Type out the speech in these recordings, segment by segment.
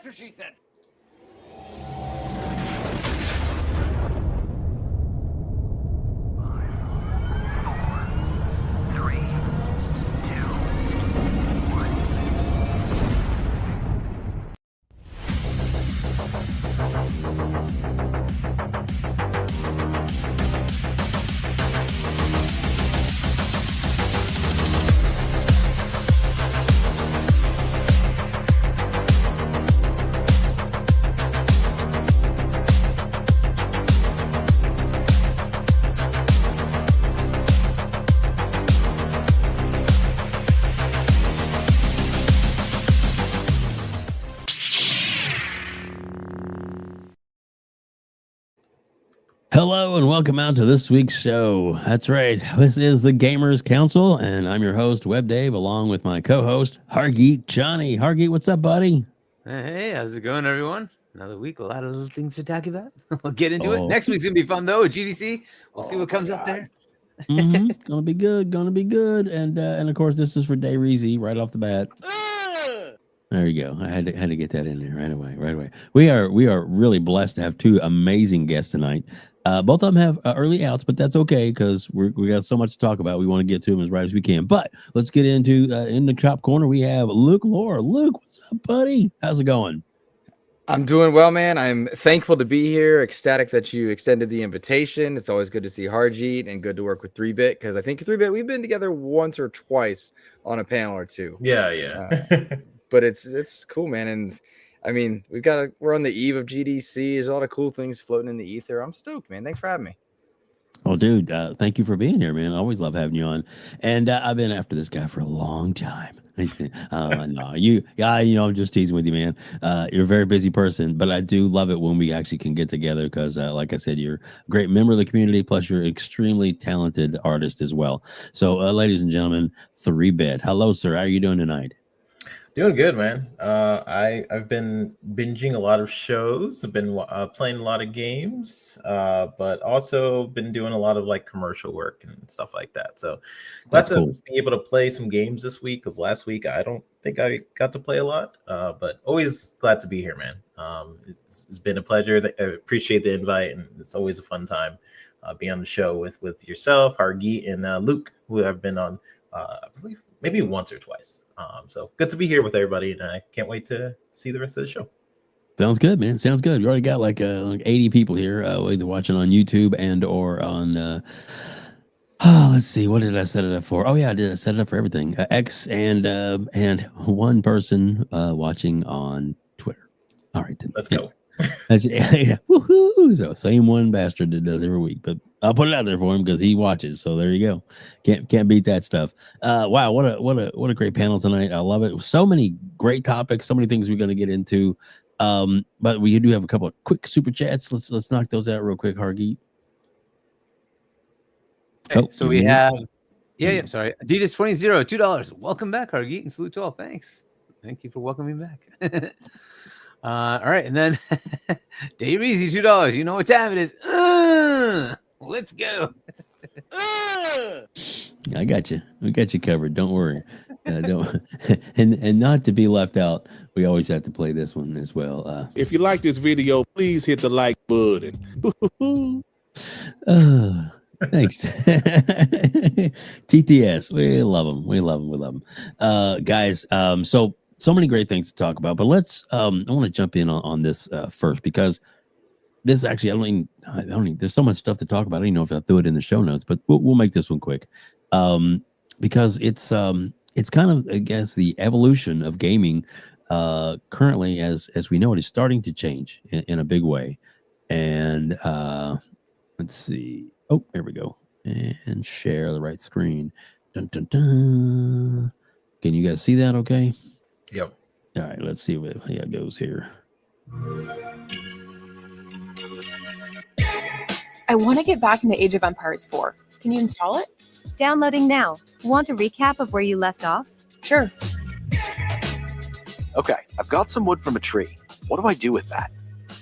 what she said. Hello and welcome out to this week's show. That's right. This is the Gamers Council, and I'm your host, WebDave, along with my co-host, Hargeet Chani. Hargeet, what's up, buddy? Hey, how's it going, everyone? Another week, a lot of little things to talk about. We'll get into it. Next week's gonna be fun though. GDC. We'll see what comes up there. Gonna be good. And of course, this is for Day Reezy right off the bat. There you go. I had to get that in there right away. We are really blessed to have two amazing guests tonight. Both of them have early outs, but that's okay because we got so much to talk about. We want to get to them as right as we can. But let's get into in the top corner. We have LOHR. Luke, what's up, buddy? How's it going? I'm doing well, man. I'm thankful to be here. Ecstatic that you extended the invitation. It's always good to see Hargeet and good to work with 3-Bit because I think 3-Bit we've been together once or twice on a panel or two. Yeah. But it's cool, man. And I mean, we're on the eve of GDC. There's a lot of cool things floating in the ether. I'm stoked, man. Thanks for having me. Oh, dude, thank you for being here, man. I always love having you on. And I've been after this guy for a long time. No, I'm just teasing with you, man. You're a very busy person, but I do love it when we actually can get together because, like I said, you're a great member of the community, plus you're an extremely talented artist as well. So, ladies and gentlemen, 3-Bit. Hello, sir. How are you doing tonight? Doing good, man. I've been binging a lot of shows. I've been playing a lot of games, but also been doing a lot of like commercial work and stuff like that. So glad to be able to play some games this week because last week I don't think I got to play a lot, but always glad to be here, man. It's been a pleasure. I appreciate the invite, and it's always a fun time being on the show with yourself, Hargeet, and Luke, who I've been on, I believe, maybe once or twice. So good to be here with everybody, and I can't wait to see the rest of the show. Sounds good, man. Sounds good. You already got like 80 people here, either watching on YouTube and or on. Let's see. What did I set it up for? Oh yeah, I did. I set it up for everything. X and one person watching on Twitter. All right, then. Let's go. Yeah. Woohoo! So same one bastard that does every week, but I'll put it out there for him because he watches. So there you go. Can't beat that stuff. Wow, what a great panel tonight. I love it. So many great topics, so many things we're going to get into. But we do have a couple of quick super chats. Let's knock those out real quick, Hargeet. Okay, so we have sorry. Adidas 20 $2. Welcome back, Hargeet, and salute to all. Thanks. Thank you for welcoming me back. All right, and then Day Reezy $2. You know what time it is. Let's go. I got you. We got you covered. Don't worry. Don't and not to be left out, we always have to play this one as well. If you like this video, please hit the like button. Thanks. TTS. We love them. Guys, so many great things to talk about, but let's I want to jump in on this first because this actually I don't mean there's so much stuff to talk about. I don't even know if I threw it in the show notes, but we'll make this one quick. Because it's kind of, I guess, the evolution of gaming currently as we know it is starting to change in a big way. And let's see. Oh, there we go. And share the right screen. Dun, dun, dun. Can you guys see that okay? Yep. All right, let's see how it goes here. I want to get back into Age of Empires 4. Can you install it? Downloading now. Want a recap of where you left off? Sure. Okay, I've got some wood from a tree. What do I do with that?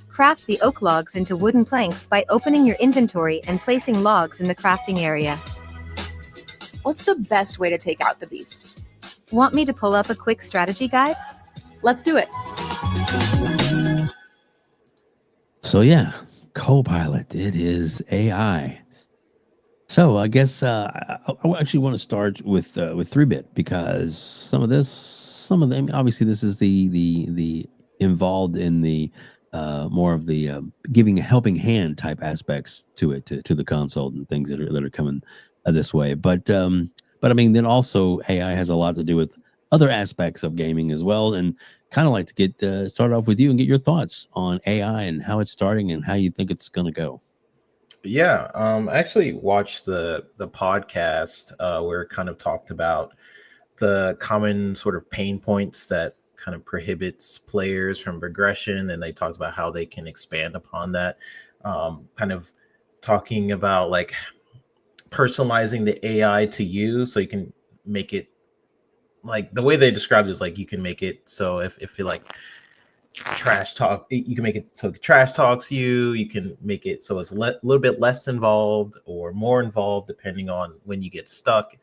Craft the oak logs into wooden planks by opening your inventory and placing logs in the crafting area. What's the best way to take out the beast? Want me to pull up a quick strategy guide? Let's do it. So yeah, Copilot. It is AI. So I guess I actually want to start with 3-bit because some of them, obviously, this is the involved in the more of the giving a helping hand type aspects to it to the console and things that are coming this way. But I mean, then also AI has a lot to do with other aspects of gaming as well. And kind of like to get started off with you and get your thoughts on AI and how it's starting and how you think it's going to go. Yeah, I actually watched the podcast where it kind of talked about the common sort of pain points that kind of prohibits players from progression, and they talked about how they can expand upon that. Kind of talking about like personalizing the AI to you, so you can make it like the way they described it is like you can make it so if you like trash talk, you can make it so trash talks you can make it so it's a little bit less involved or more involved depending on when you get stuck,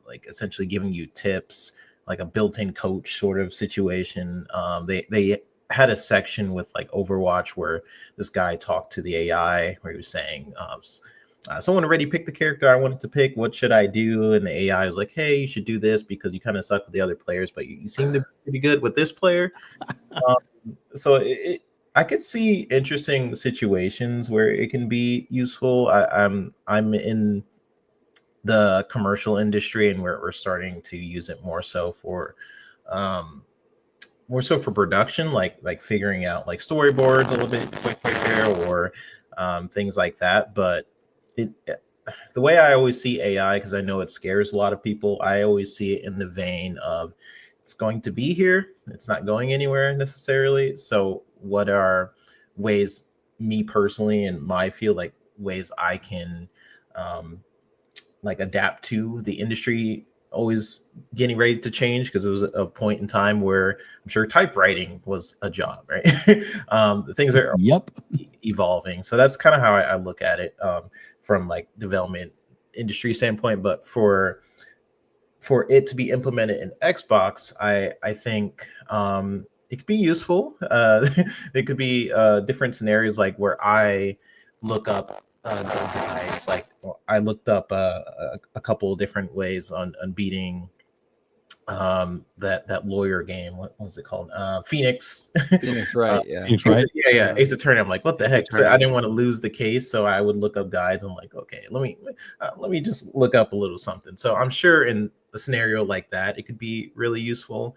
like essentially giving you tips, like a built-in coach sort of situation. They had a section with like Overwatch where this guy talked to the AI where he was saying, someone already picked the character I wanted to pick. What should I do? And the AI was like, hey, you should do this because you kind of suck with the other players, but you seem to be pretty good with this player. So I could see interesting situations where it can be useful. I'm in the commercial industry, and we're starting to use it more so for production, like figuring out like storyboards a little bit quicker or things like that. But the way I always see AI, because I know it scares a lot of people, I always see it in the vein of it's going to be here. It's not going anywhere necessarily. So what are ways, me personally in my field, like ways I can like adapt to the industry always getting ready to change, because it was a point in time where I'm sure typewriting was a job, right? Things are evolving. So that's kind of how I look at it from like development industry standpoint. But for it to be implemented in Xbox, I think it could be useful. It could be different scenarios, like where I look up guides. Like I looked up a couple of different ways on beating that LOHR game. What was it called? Phoenix. Phoenix, right? Yeah. Phoenix, right? Yeah. Ace Attorney. I'm like, what the Ace heck? So Attorney. I didn't want to lose the case, so I would look up guides. I'm like, okay, let me just look up a little something. So I'm sure in a scenario like that, it could be really useful.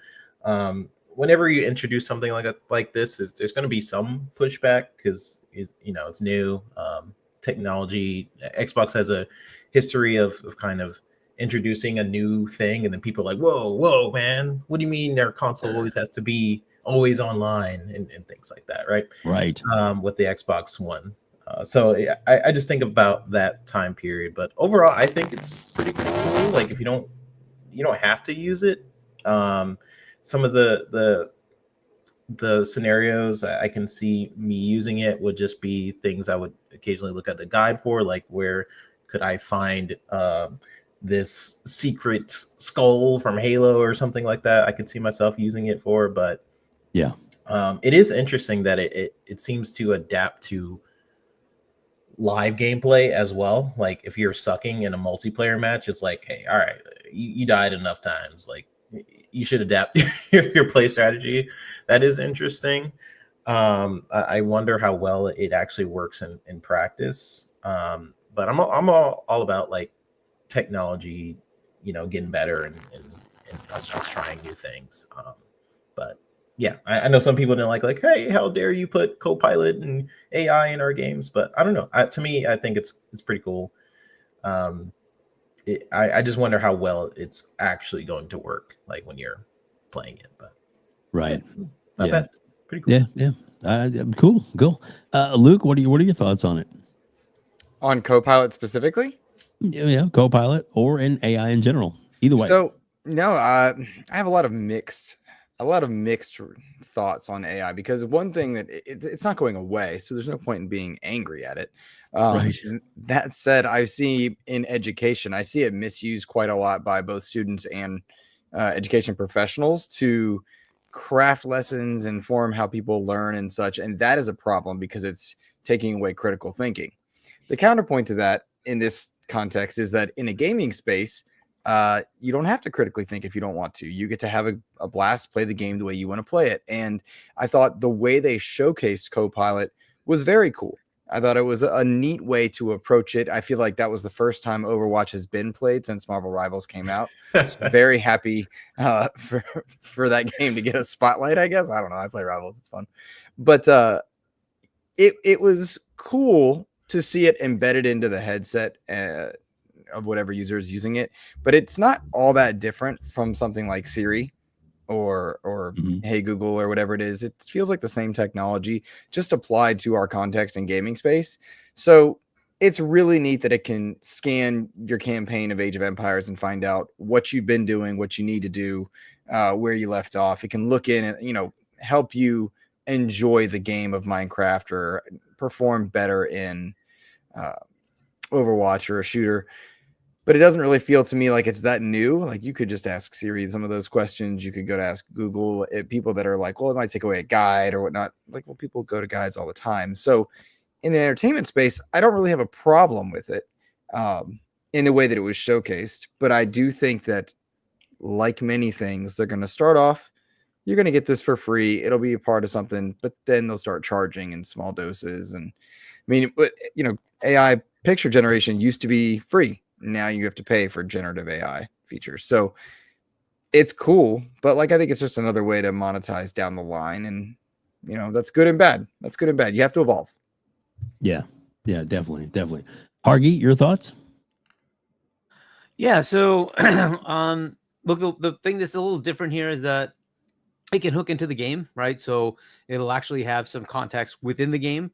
Whenever you introduce something like this, there's going to be some pushback because it's new technology. Xbox has a history of kind of introducing a new thing, and then people are like, whoa, man, what do you mean their console always has to be always online and things like that, right? With the Xbox One. So I just think about that time period, but overall I think it's pretty cool. Like if you don't have to use it. Some of the scenarios I can see me using it would just be things I would occasionally look at the guide for, like where could I find this secret skull from Halo or something like that. I could see myself using it for. But yeah, it is interesting that it seems to adapt to live gameplay as well. Like if you're sucking in a multiplayer match, it's like, hey, all right, you died enough times, like you should adapt your play strategy. That is interesting. I wonder how well it actually works in practice. But I'm all about like technology, getting better and us just trying new things. But yeah, I know some people didn't like, hey, how dare you put Copilot and AI in our games? But I don't know. To me, I think it's pretty cool. I just wonder how well it's actually going to work, like when you're playing it. But right, not bad. Pretty cool. Yeah. Cool. Luke, what are your thoughts on it? On Copilot specifically? Yeah, Copilot or in AI in general. Either way. So no, I have a lot of mixed thoughts on AI, because one thing that it's not going away, so there's no point in being angry at it. Right. That said, I see in education, I see it misused quite a lot by both students and education professionals to craft lessons inform how people learn and such, and that is a problem because it's taking away critical thinking. The counterpoint to that in this context is that in a gaming space, you don't have to critically think if you don't want to. You get to have a blast, play the game the way you want to play it. And I thought the way they showcased Copilot was very cool. I thought it was a neat way to approach it. I feel like that was the first time Overwatch has been played since Marvel Rivals came out. So very happy for that game to get a spotlight, I guess. I don't know. I play Rivals. It's fun. But it was cool to see it embedded into the headset of whatever user is using it. But it's not all that different from something like Siri or Hey Google or whatever it is. It feels like the same technology just applied to our context and gaming space. So it's really neat that it can scan your campaign of Age of Empires and find out what you've been doing, what you need to do, where you left off. It can look in and help you enjoy the game of Minecraft or perform better in Overwatch or a shooter. But it doesn't really feel to me like it's that new. Like you could just ask Siri some of those questions. You could go to ask Google. People that are like, well, it might take away a guide or whatnot. Like, well, people go to guides all the time. So in the entertainment space, I don't really have a problem with it in the way that it was showcased. But I do think that, like many things, they're going to start off, you're going to get this for free. It'll be a part of something, but then they'll start charging in small doses. And I mean, AI picture generation used to be free. Now you have to pay for generative AI features. So it's cool, but I think it's just another way to monetize down the line. And, that's good and bad. That's good and bad. You have to evolve. Yeah, definitely. Hargeet, your thoughts? Yeah. So, look, the thing that's a little different here is that it can hook into the game, right? So it'll actually have some context within the game.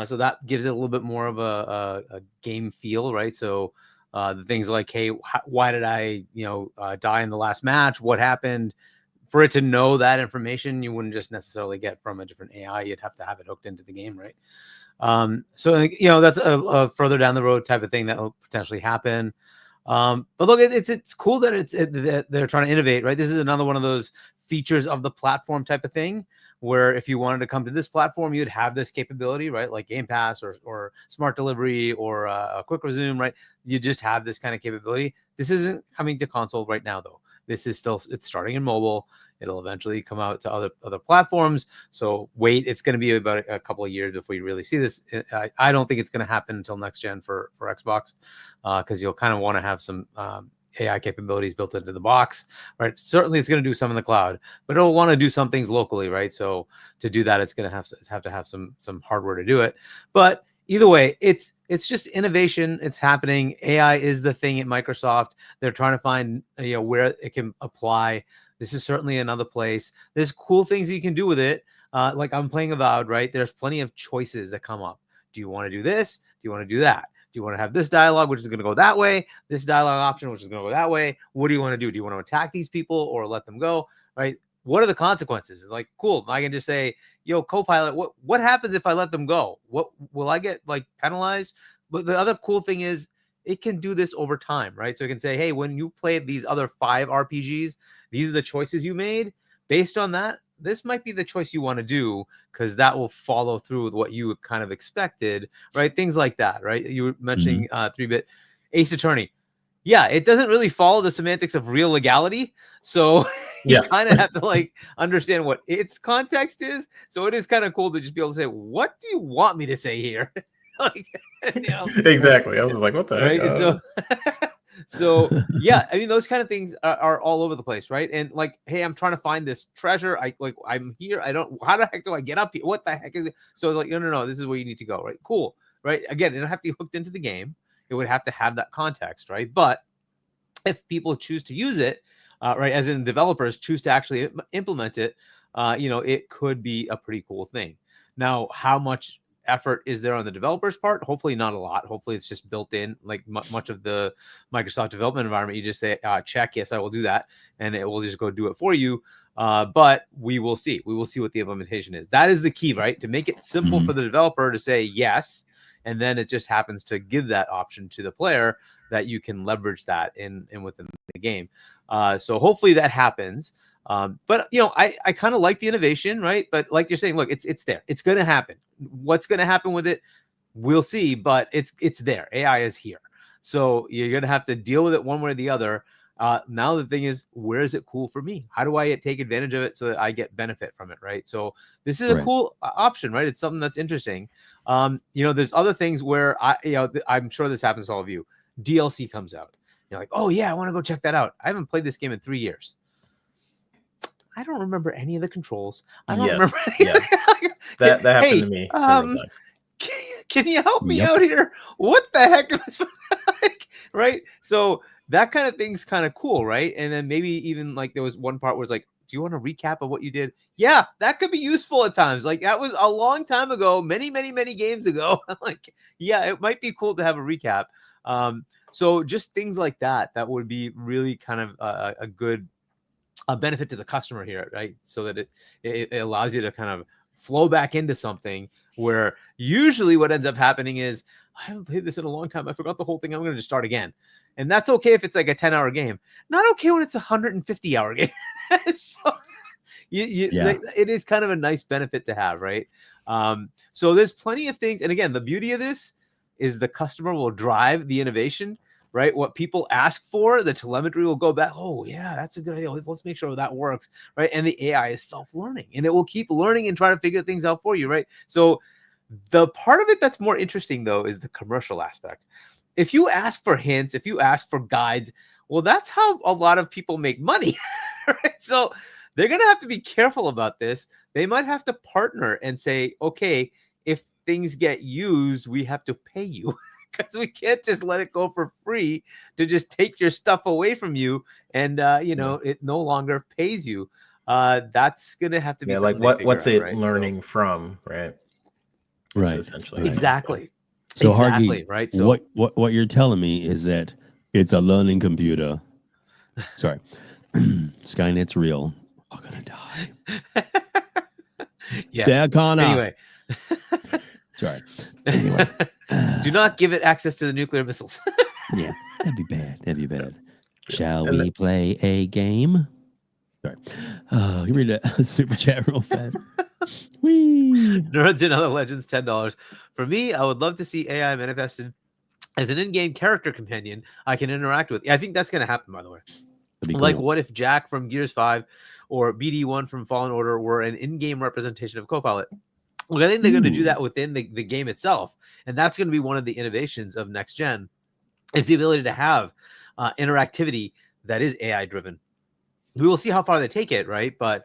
So that gives it a little bit more of a game feel, right? So the things like, hey, why did I, die in the last match? What happened? For it to know that information, you wouldn't just necessarily get from a different AI. You'd have to have it hooked into the game, right? So that's a further down the road type of thing that will potentially happen. But look, it's cool that that they're trying to innovate, right? This is another one of those features of the platform type of thing, where if you wanted to come to this platform, you'd have this capability, right? Like Game Pass or Smart Delivery or a Quick Resume, right? You just have this kind of capability. This isn't coming to console right now, though. This is it's starting in mobile. It'll eventually come out to other platforms. So wait, it's going to be about a couple of years before you really see this. I don't think it's going to happen until next gen for Xbox, because you'll kind of want to have some AI capabilities built into the box, right? Certainly it's going to do some in the cloud, but it'll want to do some things locally, right? So to do that, it's going to have to have some hardware to do it. But either way, it's just innovation. It's happening. AI is the thing at Microsoft. They're trying to find where it can apply. This is certainly another place. There's cool things you can do with it. Like I'm playing Avowed, right? There's plenty of choices that come up. Do you want to do this? Do you want to do that? Do you want to have this dialogue, which is going to go that way? This dialogue option, which is going to go that way? What do you want to do? Do you want to attack these people or let them go? Right? What are the consequences? Like, cool. I can just say, yo, Copilot, what happens if I let them go? What will I get penalized? But the other cool thing is it can do this over time, right? So it can say, hey, when you played these other 5 RPGs, these are the choices you made. Based on that, this might be the choice you want to do, because that will follow through with what you kind of expected, right? Things like that, right? You were mentioning 3-bit Ace Attorney. Yeah, it doesn't really follow the semantics of real legality. So you kind of have to understand what its context is. So it is kind of cool to just be able to say, what do you want me to say here? Exactly. I was like, what the right? heck? And so yeah, I mean, those kind of things are all over the place, right? And hey, I'm trying to find this treasure. I'm here. How the heck do I get up here? What the heck is it? So it's no, this is where you need to go, right? Cool, right? Again, it'll have to be hooked into the game. It would have to have that context, right? But if people choose to use it, right, as in developers choose to actually implement it, it could be a pretty cool thing. Now, how much effort is there on the developer's part? Hopefully not a lot. Hopefully it's just built in, like much of the Microsoft development environment. You just say, check, yes, I will do that. And it will just go do it for you. But we will see. We will see what the implementation is. That is the key, right? To make it simple for the developer to say yes. And then it just happens to give that option to the player that you can leverage that in within the game. So hopefully that happens. But I kind of like the innovation, right? But like you're saying, look, it's there. It's going to happen. What's going to happen with it? We'll see. But it's there. AI is here, so you're going to have to deal with it one way or the other. Now the thing is, where is it cool for me? How do I take advantage of it so that I get benefit from it, right? So this is a cool option, right? It's something that's interesting. There's other things where I'm sure this happens to all of you. DLC comes out. You're like, oh yeah, I want to go check that out. I haven't played this game in 3 years. I don't remember any of the controls. I don't remember any that happened to me several times. Can you help me out here? What the heck am I supposed to like? Right? So that kind of thing's kind of cool, right? And then maybe even like there was one part where it's like, do you want a recap of what you did? Yeah, that could be useful at times. Like that was a long time ago, many games ago. Like, yeah, it might be cool to have a recap. So just things like that would be really kind of a good benefit to the customer here, right? So that it allows you to kind of flow back into something where usually what ends up happening is, I haven't played this in a long time. I forgot the whole thing. I'm going to just start again. And that's okay if it's like a 10-hour game. Not okay when it's a 150-hour game. So it is kind of a nice benefit to have, right? So there's plenty of things. And again, the beauty of this is the customer will drive the innovation, right? What people ask for, the telemetry will go back. Oh yeah, that's a good idea. Let's make sure that works, right? And the AI is self-learning, and it will keep learning and try to figure things out for you, right? So the part of it that's more interesting though is the commercial aspect. If you ask for hints, if you ask for guides, well, that's how a lot of people make money, right? So they're going to have to be careful about this. They might have to partner and say, okay, if things get used, we have to pay you. Because we can't just let it go for free to just take your stuff away from you, and it no longer pays you. That's gonna have to be like what's it learning from, right? Right, essentially exactly. So exactly, Hargeet, right. So what you're telling me is that it's a learning computer. Sorry, Skynet's real. I'm gonna die. Yes. Sarah Connor. Anyway. Sorry. Anyway. Do not give it access to the nuclear missiles. Yeah, that'd be bad. That'd be bad. Shall we play a game? Sorry. You read a super chat real fast. Whee! Nerds and Other Legends, $10. For me, I would love to see AI manifested as an in-game character companion I can interact with. I think that's going to happen, by the way. Like, what if Jack from Gears 5 or BD1 from Fallen Order were an in-game representation of Copilot? Well, I think they're going to do that within the game itself. And that's going to be one of the innovations of next gen, is the ability to have interactivity that is AI driven. We will see how far they take it, right? But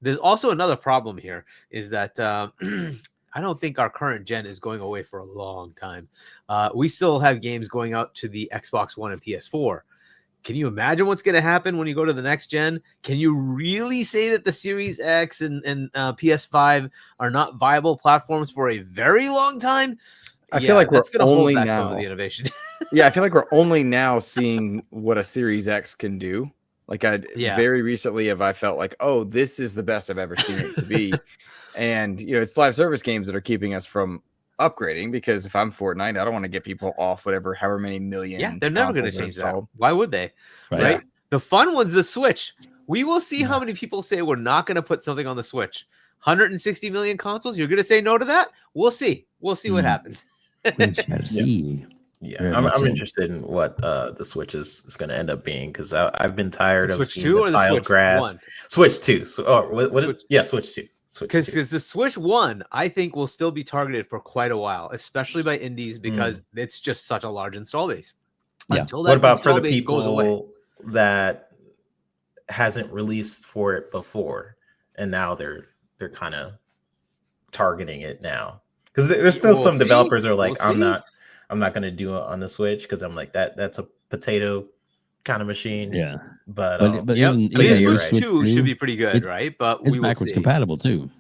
there's also another problem here, is that I don't think our current gen is going away for a long time. We still have games going out to the Xbox One and PS4. Can you imagine what's going to happen when you go to the next gen? Can you really say that the Series X and PS5 are not viable platforms for a very long time? I feel like we're only now some of the innovation. Yeah, I feel like we're only now seeing what a Series X can do. Like very recently have I felt like, oh, this is the best I've ever seen it to be. And it's live service games that are keeping us from upgrading, because if I'm Fortnite, I don't want to get people off however many million. Yeah, they're never going to change that. Why would they? Right? Yeah. The fun one's the Switch. We will see how many people say we're not going to put something on the Switch. 160 million consoles. You're going to say no to that? We'll see. We'll see what happens. We shall see. Yeah, I'm interested in what the Switch is going to end up being, because I've been tired of Switch 2 or the Switch grass. 1? Switch 2. So, what Switch? Yeah, Switch 2. Because the Switch 1, I think, will still be targeted for quite a while, especially by indies, because it's just such a large install base. Yeah. Until that what about for the base goes away, people that hasn't released for it before, and now they're kind of targeting it now? Because there's still some developers are like, I'm not going to do it on the Switch, because I'm like, that's a potato kind of machine. Yeah, but even Switch 2 should be pretty good, right? But it's backwards compatible too.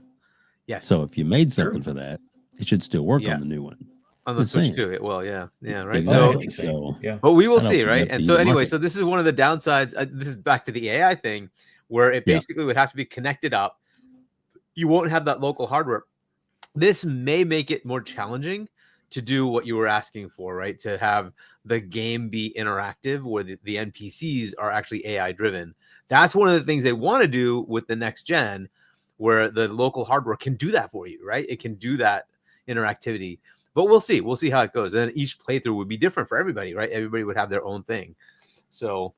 Yes. So if you made something for that, it should still work on the new one. On the Switch 2, it will. Yeah, right. Exactly. So but we will see, right? And so anyway, so this is one of the downsides. This is back to the AI thing, where it basically would have to be connected up. You won't have that local hardware. This may make it more challenging to do what you were asking for, right? To have the game be interactive, where the NPCs are actually AI driven. That's one of the things they want to do with the next gen, where the local hardware can do that for you, right? It can do that interactivity. But we'll see. We'll see how it goes. And each playthrough would be different for everybody, right? Everybody would have their own thing. So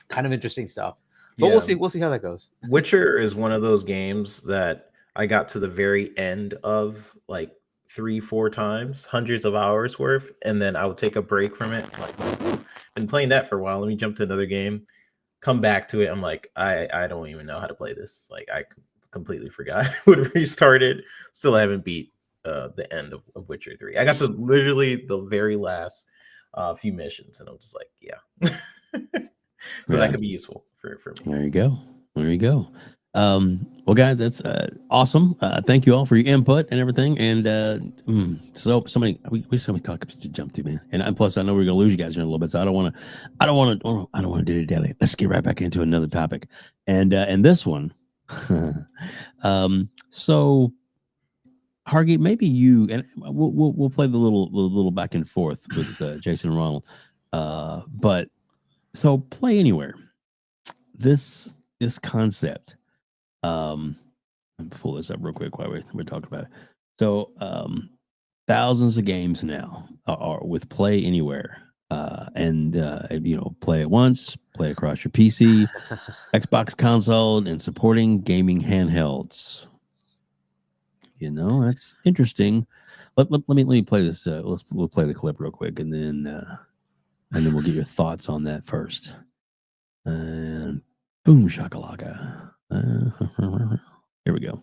kind of interesting stuff. But we'll see. We'll see how that goes. Witcher is one of those games that I got to the very end of like 3-4 times, hundreds of hours worth, and then I would take a break from it. Like, been playing that for a while. Let me jump to another game, come back to it. I'm like, I don't even know how to play this. Like, I completely forgot. Would restart it. Still haven't beat the end of Witcher 3. I got to literally the very last few missions, and I'm just like, yeah. So that could be useful for me. There you go. There you go. Well, guys, that's awesome. Thank you all for your input and everything. And so many topics to jump to, man. And plus, I know we're gonna lose you guys in a little bit, so I don't want to dilly-dally. Let's get right back into another topic. And this one, so Hargeet, maybe you and we'll play the little back and forth with Jason and Ronald. But so Play Anywhere. This concept. Let me pull this up real quick while we're talking about it. So thousands of games now are with Play Anywhere. And play it once, play across your PC, Xbox console, and supporting gaming handhelds. That's interesting. Let me play this. We'll play the clip real quick, and then we'll get your thoughts on that first. And boom shakalaka. Here we go.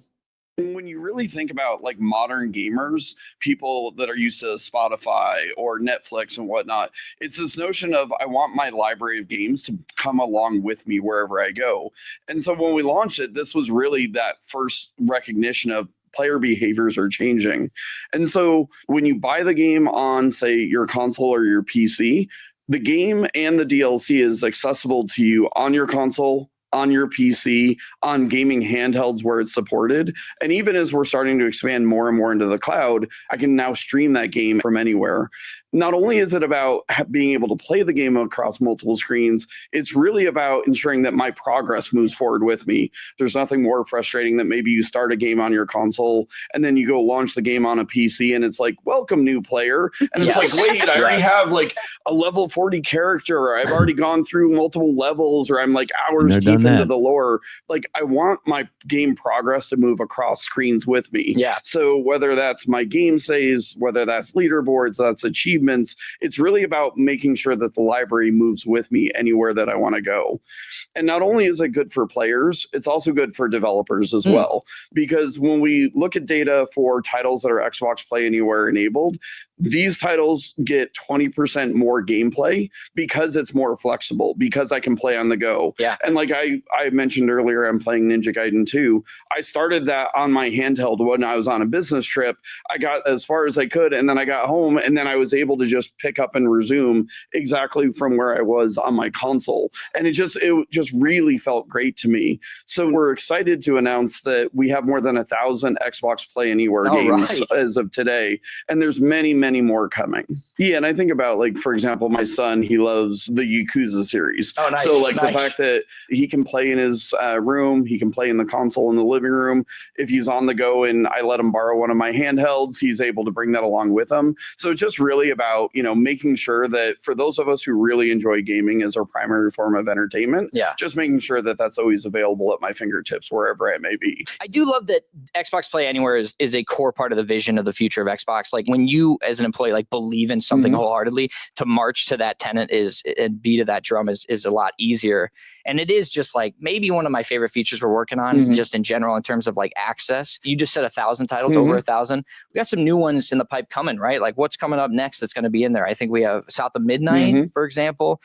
When you really think about like modern gamers, people that are used to Spotify or Netflix and whatnot, it's this notion of I want my library of games to come along with me wherever I go. And so when we launched it, this was really that first recognition of player behaviors are changing. And so when you buy the game on, say, your console or your PC, the game and the DLC is accessible to you on your console, on your PC, on gaming handhelds where it's supported. And even as we're starting to expand more and more into the cloud, I can now stream that game from anywhere. Not only is it about being able to play the game across multiple screens, it's really about ensuring that my progress moves forward with me. There's nothing more frustrating than maybe you start a game on your console and then you go launch the game on a PC and it's like, welcome, new player. And it's like, wait, I already have like a level 40 character, or I've already gone through multiple levels, or I'm like hours deep into the lore. Like, I want my game progress to move across screens with me. Yeah. So whether that's my game saves, whether that's leaderboards, that's achievements, it's really about making sure that the library moves with me anywhere that I want to go. And not only is it good for players, it's also good for developers as well. Because when we look at data for titles that are Xbox Play Anywhere enabled, these titles get 20% more gameplay because it's more flexible, because I can play on the go. Yeah. And like I mentioned earlier, I'm playing Ninja Gaiden 2. I started that on my handheld when I was on a business trip. I got as far as I could, and then I got home, and then I was able to just pick up and resume exactly from where I was on my console. And it just really felt great to me. So we're excited to announce that we have more than 1,000 Xbox Play Anywhere games as of today. And there's many, many more coming. Yeah, and I think about, like, for example, my son, he loves the Yakuza series. Oh, nice. So, like, the fact that he can play in his room, he can play in the console in the living room. If he's on the go and I let him borrow one of my handhelds, he's able to bring that along with him. So it's just really about, making sure that for those of us who really enjoy gaming as our primary form of entertainment, just making sure that that's always available at my fingertips wherever I may be. I do love that Xbox Play Anywhere is a core part of the vision of the future of Xbox. Like, when you as an employee believe in something wholeheartedly, to march to that tenet and beat of that drum is a lot easier. And it is just like maybe one of my favorite features we're working on just in general in terms of like access. You just said 1,000 titles, over 1,000. We got some new ones in the pipe coming, right? Like, what's coming up next that's going to be in there? I think we have South of Midnight, for example,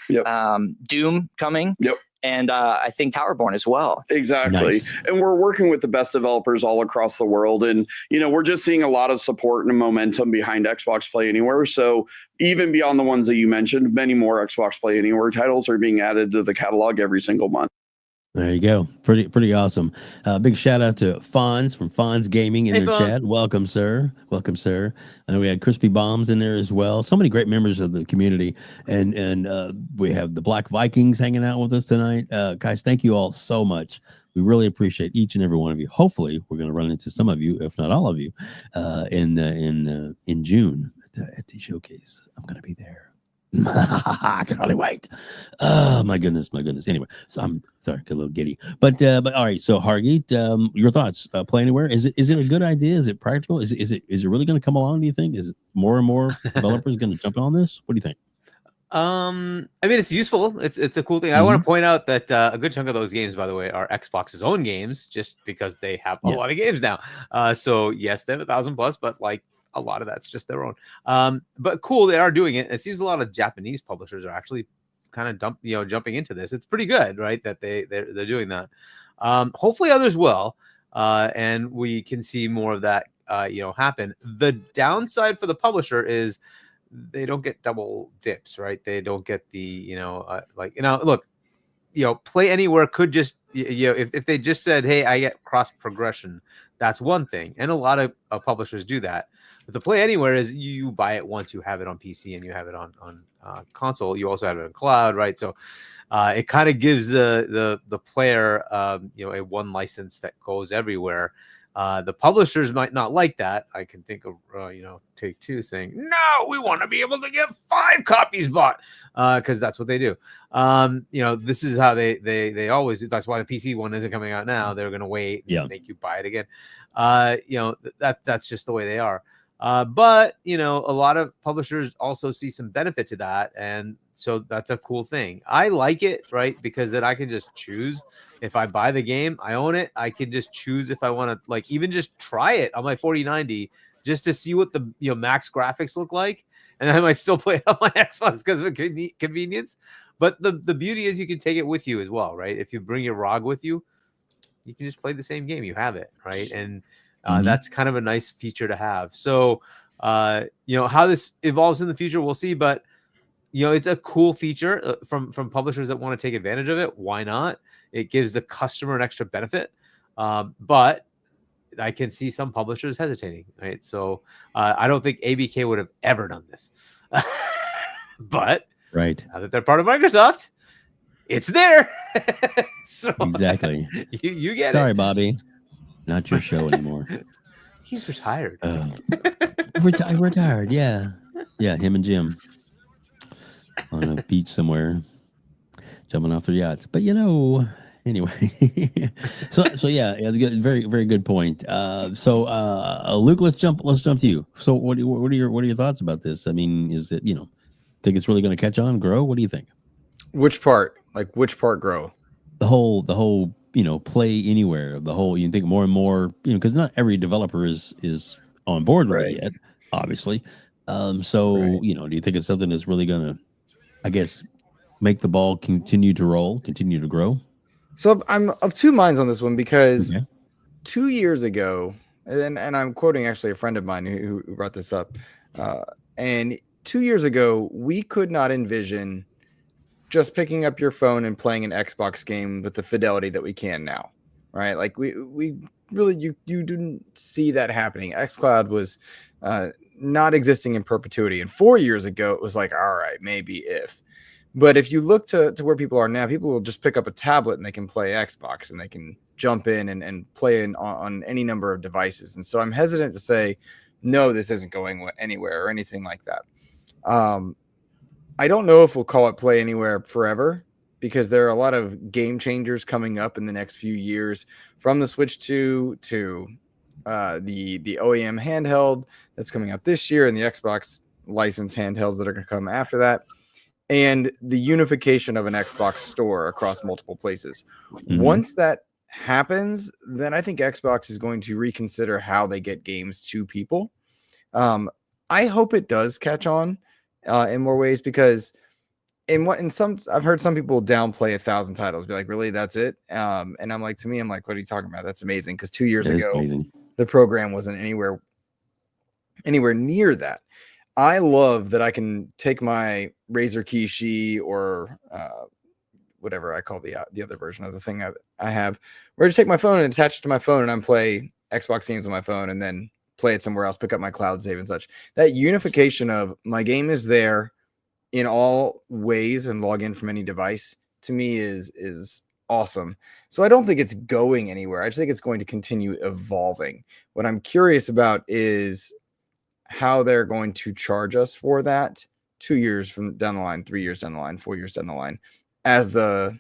Doom coming. And I think Towerborn as well. Exactly. Nice. And we're working with the best developers all across the world. And, we're just seeing a lot of support and momentum behind Xbox Play Anywhere. So even beyond the ones that you mentioned, many more Xbox Play Anywhere titles are being added to the catalog every single month. There you go. Pretty awesome. Big shout out to Fonz from Fonz Gaming in Hey, their Fonz. chat. Welcome, sir. Welcome, sir. I know we had Crispy Bombs in there as well. So many great members of the community, and we have the Black Vikings hanging out with us tonight. Guys, thank you all so much. We really appreciate each and every one of you. Hopefully, we're going to run into some of you, if not all of you, in June at the showcase. I'm going to be there. I can hardly wait. Oh my goodness. Anyway, so I'm sorry, get a little giddy. But all right. So Hargeet, your thoughts? Play Anywhere. Is it a good idea? Is it practical? Is it really going to come along? Do you think? Is it more and more developers going to jump on this? What do you think? I mean, it's useful. It's a cool thing. I want to point out that a good chunk of those games, by the way, are Xbox's own games, just because they have a lot of games now. So yes, they have 1,000+, but like a lot of that's just their own. But cool, they are doing it. It seems a lot of Japanese publishers are actually kind of jumping into this. It's pretty good, right? That they're doing that. Hopefully others will, and we can see more of that happen. The downside for the publisher is they don't get double dips, right? They don't get the look, Play Anywhere could just if they just said, hey, I get cross progression, that's one thing, and a lot of publishers do that. But the Play Anywhere is you buy it once, you have it on PC and you have it on console. You also have it on cloud, right? So it kind of gives the player a one license that goes everywhere. The publishers might not like that. I can think of Take-Two saying, no, we want to be able to get 5 copies bought, because that's what they do. This is how they always do. That's why the PC one isn't coming out now. They're going to wait and make you buy it again. That's just the way they are. But a lot of publishers also see some benefit to that, and so that's a cool thing. I like it, right? Because then I can just choose. If I buy the game, I own it. I can just choose if I want to, even just try it on my 4090 just to see what the max graphics look like, and I might still play it on my Xbox because of convenience. But the beauty is you can take it with you as well, right? If you bring your ROG with you, you can just play the same game. You have it, right? And that's kind of a nice feature to have. So, how this evolves in the future, we'll see. But it's a cool feature from publishers that want to take advantage of it. Why not? It gives the customer an extra benefit. But I can see some publishers hesitating, right? So I don't think ABK would have ever done this. But right now that they're part of Microsoft, it's there. So exactly. You get Sorry, it. Bobby. Not your show anymore. He's retired. Retired, yeah. Yeah, him and Jim on a beach somewhere, jumping off their yachts. But anyway. so yeah, very, very good point. So Luke, let's jump to you. So what are your thoughts about this? I mean, is it think it's really going to catch on, grow? What do you think? Which part? Like which part grow? The whole Play Anywhere, the whole, you think more and more, because not every developer is on board with it yet, obviously. Do you think it's something that's really gonna, I guess, make the ball continue to roll, continue to grow? So I'm of two minds on this one, because 2 years ago, and I'm quoting actually a friend of mine who brought this up, and 2 years ago, we could not envision just picking up your phone and playing an Xbox game with the fidelity that we can now, right? Like we really, you didn't see that happening. xCloud was not existing in perpetuity. And 4 years ago, it was like, all right, maybe if. But if you look to where people are now, people will just pick up a tablet and they can play Xbox, and they can jump in and play on any number of devices. And so I'm hesitant to say, no, this isn't going anywhere or anything like that. I don't know if we'll call it Play Anywhere forever, because there are a lot of game changers coming up in the next few years, from the Switch 2 to the OEM handheld that's coming out this year, and the Xbox licensed handhelds that are going to come after that, and the unification of an Xbox store across multiple places. Once that happens, then I think Xbox is going to reconsider how they get games to people. I hope it does catch on in more ways, because I've heard some people downplay 1,000 titles, be like, really, that's it? And I'm like, to me, I'm like, what are you talking about? That's amazing. Because 2 years ago, the program wasn't anywhere near that. I love that I can take my Razer Kishi or whatever I call the other version of the thing I have, where I just take my phone and attach it to my phone, and I'm play Xbox games on my phone, and then play it somewhere else, pick up my cloud save and such. That unification of my game is there in all ways and log in from any device, to me is awesome. So I don't think it's going anywhere. I just think it's going to continue evolving. What I'm curious about is how they're going to charge us for that 2 years from down the line, 3 years down the line, 4 years down the line, as the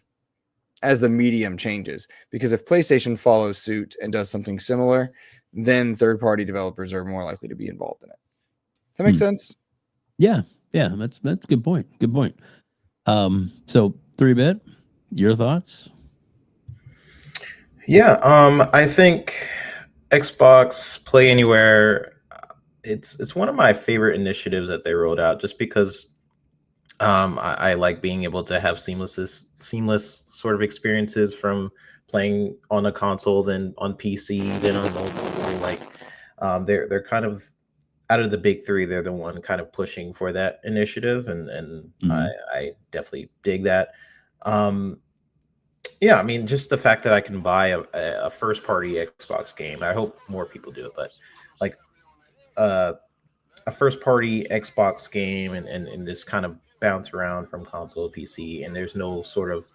medium changes. Because if PlayStation follows suit and does something similar, then third-party developers are more likely to be involved in it. Does that make sense? Yeah, that's a good point. Good point. So 3-bit, your thoughts? Yeah, I think Xbox Play Anywhere, it's one of my favorite initiatives that they rolled out, just because I like being able to have seamless sort of experiences from playing on a console, then on PC, then on mobile. Like they're kind of, out of the big three, they're the one kind of pushing for that initiative, and I definitely dig that. Yeah, I mean, just the fact that I can buy a first party Xbox game, I hope more people do it, but like a first party Xbox game and just kind of bounce around from console to PC, and there's no sort of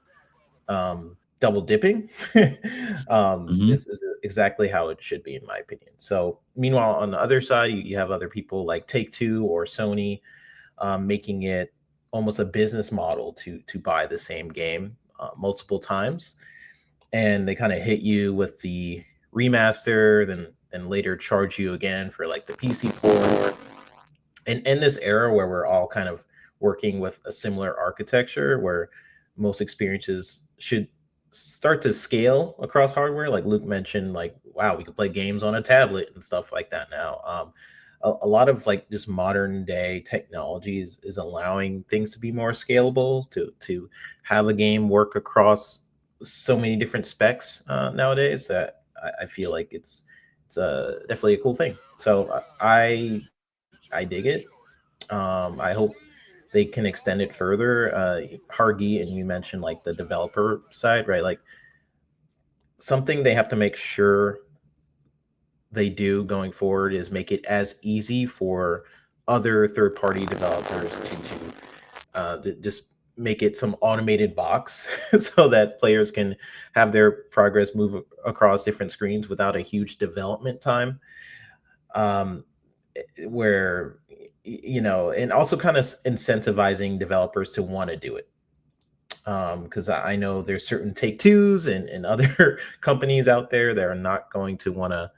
double dipping. This is exactly how it should be, in my opinion. So meanwhile, on the other side, you have other people like Take-Two or Sony making it almost a business model to buy the same game multiple times, and they kind of hit you with the remaster, then later charge you again for like the PC port. And in this era where we're all kind of working with a similar architecture, where most experiences should start to scale across hardware, like Luke mentioned, like, wow, we could play games on a tablet and stuff like that now. A lot of like just modern day technologies is allowing things to be more scalable, to have a game work across so many different specs nowadays, that I feel like it's definitely a cool thing. So I dig it. I hope they can extend it further. Hargeet, and you mentioned like the developer side, right? Like something they have to make sure they do going forward is make it as easy for other third-party developers to just make it some automated box so that players can have their progress move across different screens without a huge development time. Where, you know, and also kind of incentivizing developers to want to do it. Because I know there's certain Take-Twos and other companies out there that are not going to want to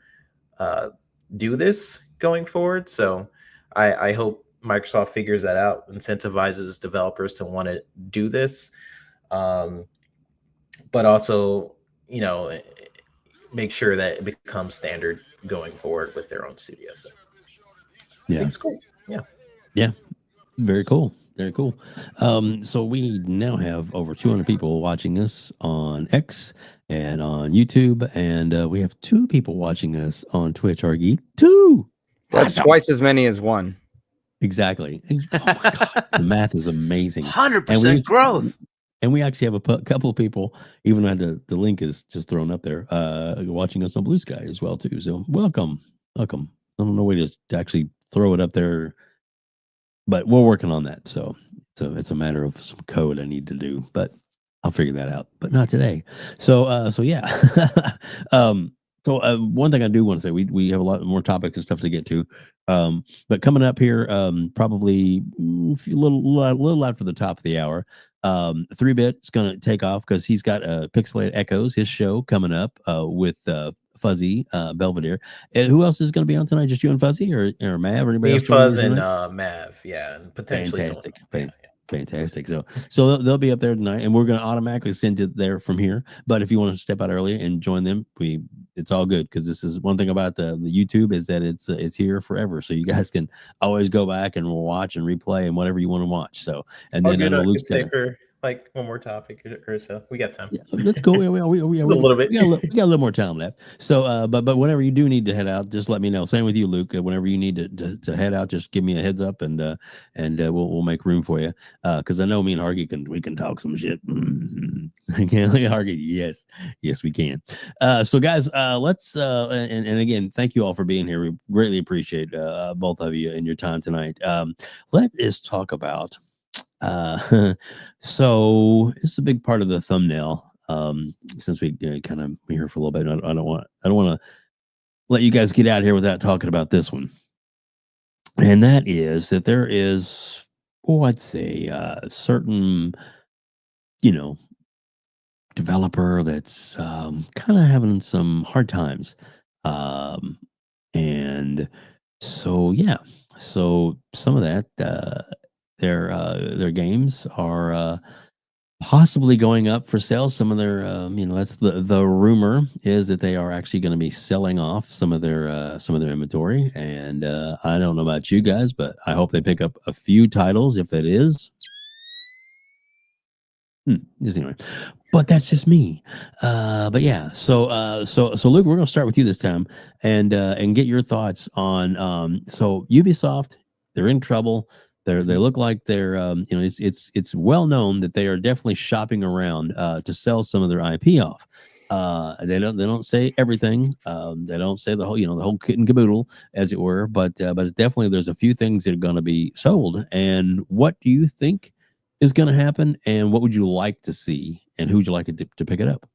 do this going forward. So I hope Microsoft figures that out, incentivizes developers to want to do this, but also, you know, make sure that it becomes standard going forward with their own studio. So I think it's cool. Yeah. Very cool. Very cool. So we now have over 200 people watching us on X and on YouTube, and we have 2 people watching us on Twitch. Hargeet, 2. That's twice as many as 1. Exactly. And, oh my God, the math is amazing. 100% growth. And we actually have a couple of people, even though the link is just thrown up there, watching us on Blue Sky as well too. So welcome. I don't know way to actually throw it up there, but we're working on that. So it's a matter of some code I need to do, but I'll figure that out. But not today. So yeah. So one thing I do want to say, we have a lot more topics and stuff to get to. But coming up here, probably a little after the top of the hour, 3-bit is going to take off because he's got Pixelated Echoes, his show coming up with Fuzzy Belvedere. And who else is going to be on tonight? Just you and Fuzzy, or Mav, or anybody else? Fuzz and Mav, yeah, and potentially Fantastic. So they'll be up there tonight, and we're going to automatically send it there from here. But if you want to step out early and join them, it's all good, because this is one thing about the YouTube, is that it's here forever. So you guys can always go back and watch and replay and whatever you want to watch. So, and then Luke's like one more topic or so? We got time. Yeah, let's go. We A little bit. We got a little more time left. So, but whenever you do need to head out, just let me know. Same with you, Luke. Whenever you need to head out, just give me a heads up, and we'll make room for you. Because I know me and Hargey can talk some shit. Hargey, yes, we can. So guys, let's and again, thank you all for being here. We greatly appreciate both of you and your time tonight. Let us talk about. So it's a big part of the thumbnail. Since we kind of be here for a little bit, I don't want to let you guys get out of here without talking about this one. And that is that there is, I'd say, certain, developer that's kind of having some hard times, and so so some of that their games are possibly going up for sale. Some of their that's the rumor is that they are actually going to be selling off some of their inventory. And I don't know about you guys, but I hope they pick up a few titles if it is. Just anyway, but that's just me. But yeah, so Luke, we're gonna start with you this time, and get your thoughts on so Ubisoft. They're in trouble. They look like they're it's well known that they are definitely shopping around to sell some of their IP off. They don't say everything. They don't say the whole kit and caboodle, as it were. But it's definitely there's a few things that are going to be sold. And what do you think is going to happen? And what would you like to see? And who would you like to pick it up?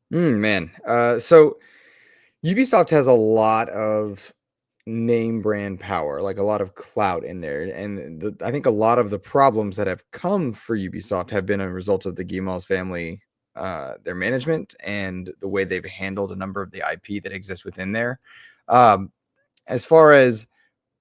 Man, so Ubisoft has a lot of name brand power, like a lot of clout in there, and I think a lot of the problems that have come for Ubisoft have been a result of the Guillemot's family, their management, and the way they've handled a number of the IP that exists within there. As far as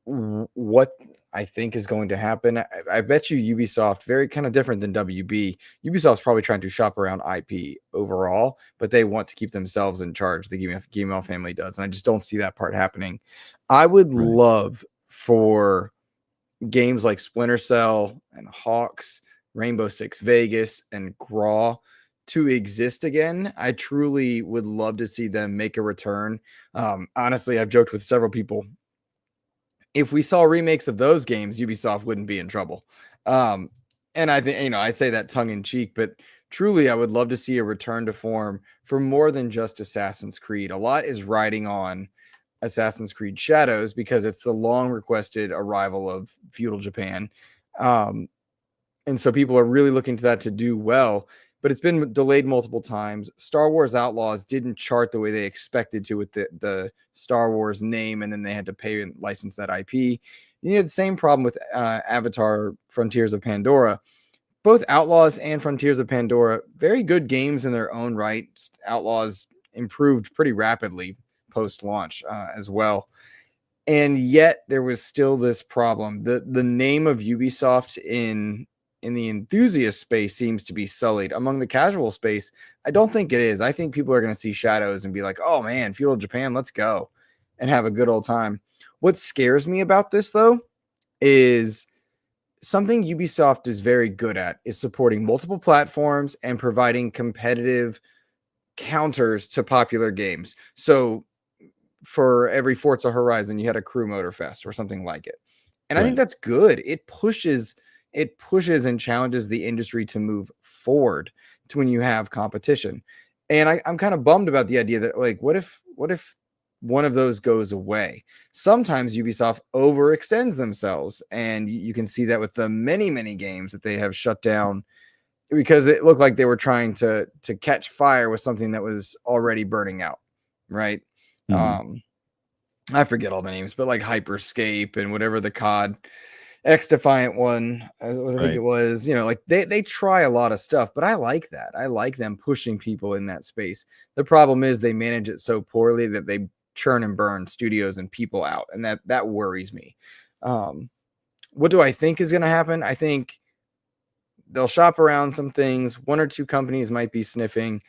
what I think is going to happen, I bet you Ubisoft, very kind of different than WB. Ubisoft's probably trying to shop around IP overall, but they want to keep themselves in charge. The Guillemot family does, and I just don't see that part happening. I would love for games like Splinter Cell and Hawks, Rainbow Six Vegas, and Graw to exist again. I truly would love to see them make a return. Honestly, I've joked with several people. If we saw remakes of those games, Ubisoft wouldn't be in trouble. And I think, I say that tongue in cheek, but truly, I would love to see a return to form for more than just Assassin's Creed. A lot is riding on Assassin's Creed Shadows because it's the long requested arrival of feudal Japan. And so people are really looking to that to do well, but it's been delayed multiple times. Star Wars Outlaws didn't chart the way they expected to with the Star Wars name, and then they had to pay and license that IP. You had the same problem with Avatar Frontiers of Pandora. Both Outlaws and Frontiers of Pandora, very good games in their own right. Outlaws improved pretty rapidly post-launch as well. And yet there was still this problem. The name of Ubisoft in the enthusiast space seems to be sullied. Among the casual space, I don't think it is. I think people are going to see Shadows and be like, oh man, feudal Japan, let's go and have a good old time. What scares me about this, though, is something Ubisoft is very good at is supporting multiple platforms and providing competitive counters to popular games. So for every Forza Horizon, you had a Crew Motor Fest or something like it. And I think that's good. It pushes and challenges the industry to move forward to when you have competition. And I'm kind of bummed about the idea that, like, what if one of those goes away? Sometimes Ubisoft overextends themselves, and you can see that with the many, many games that they have shut down because it looked like they were trying to catch fire with something that was already burning out, right? I forget all the names, but like Hyperscape and whatever the COD X Defiant one, I think it was, like they try a lot of stuff, but I like that. I like them pushing people in that space. The problem is they manage it so poorly that they churn and burn studios and people out, and that worries me. What do I think is going to happen? I think they'll shop around some things. One or two companies might be sniffing.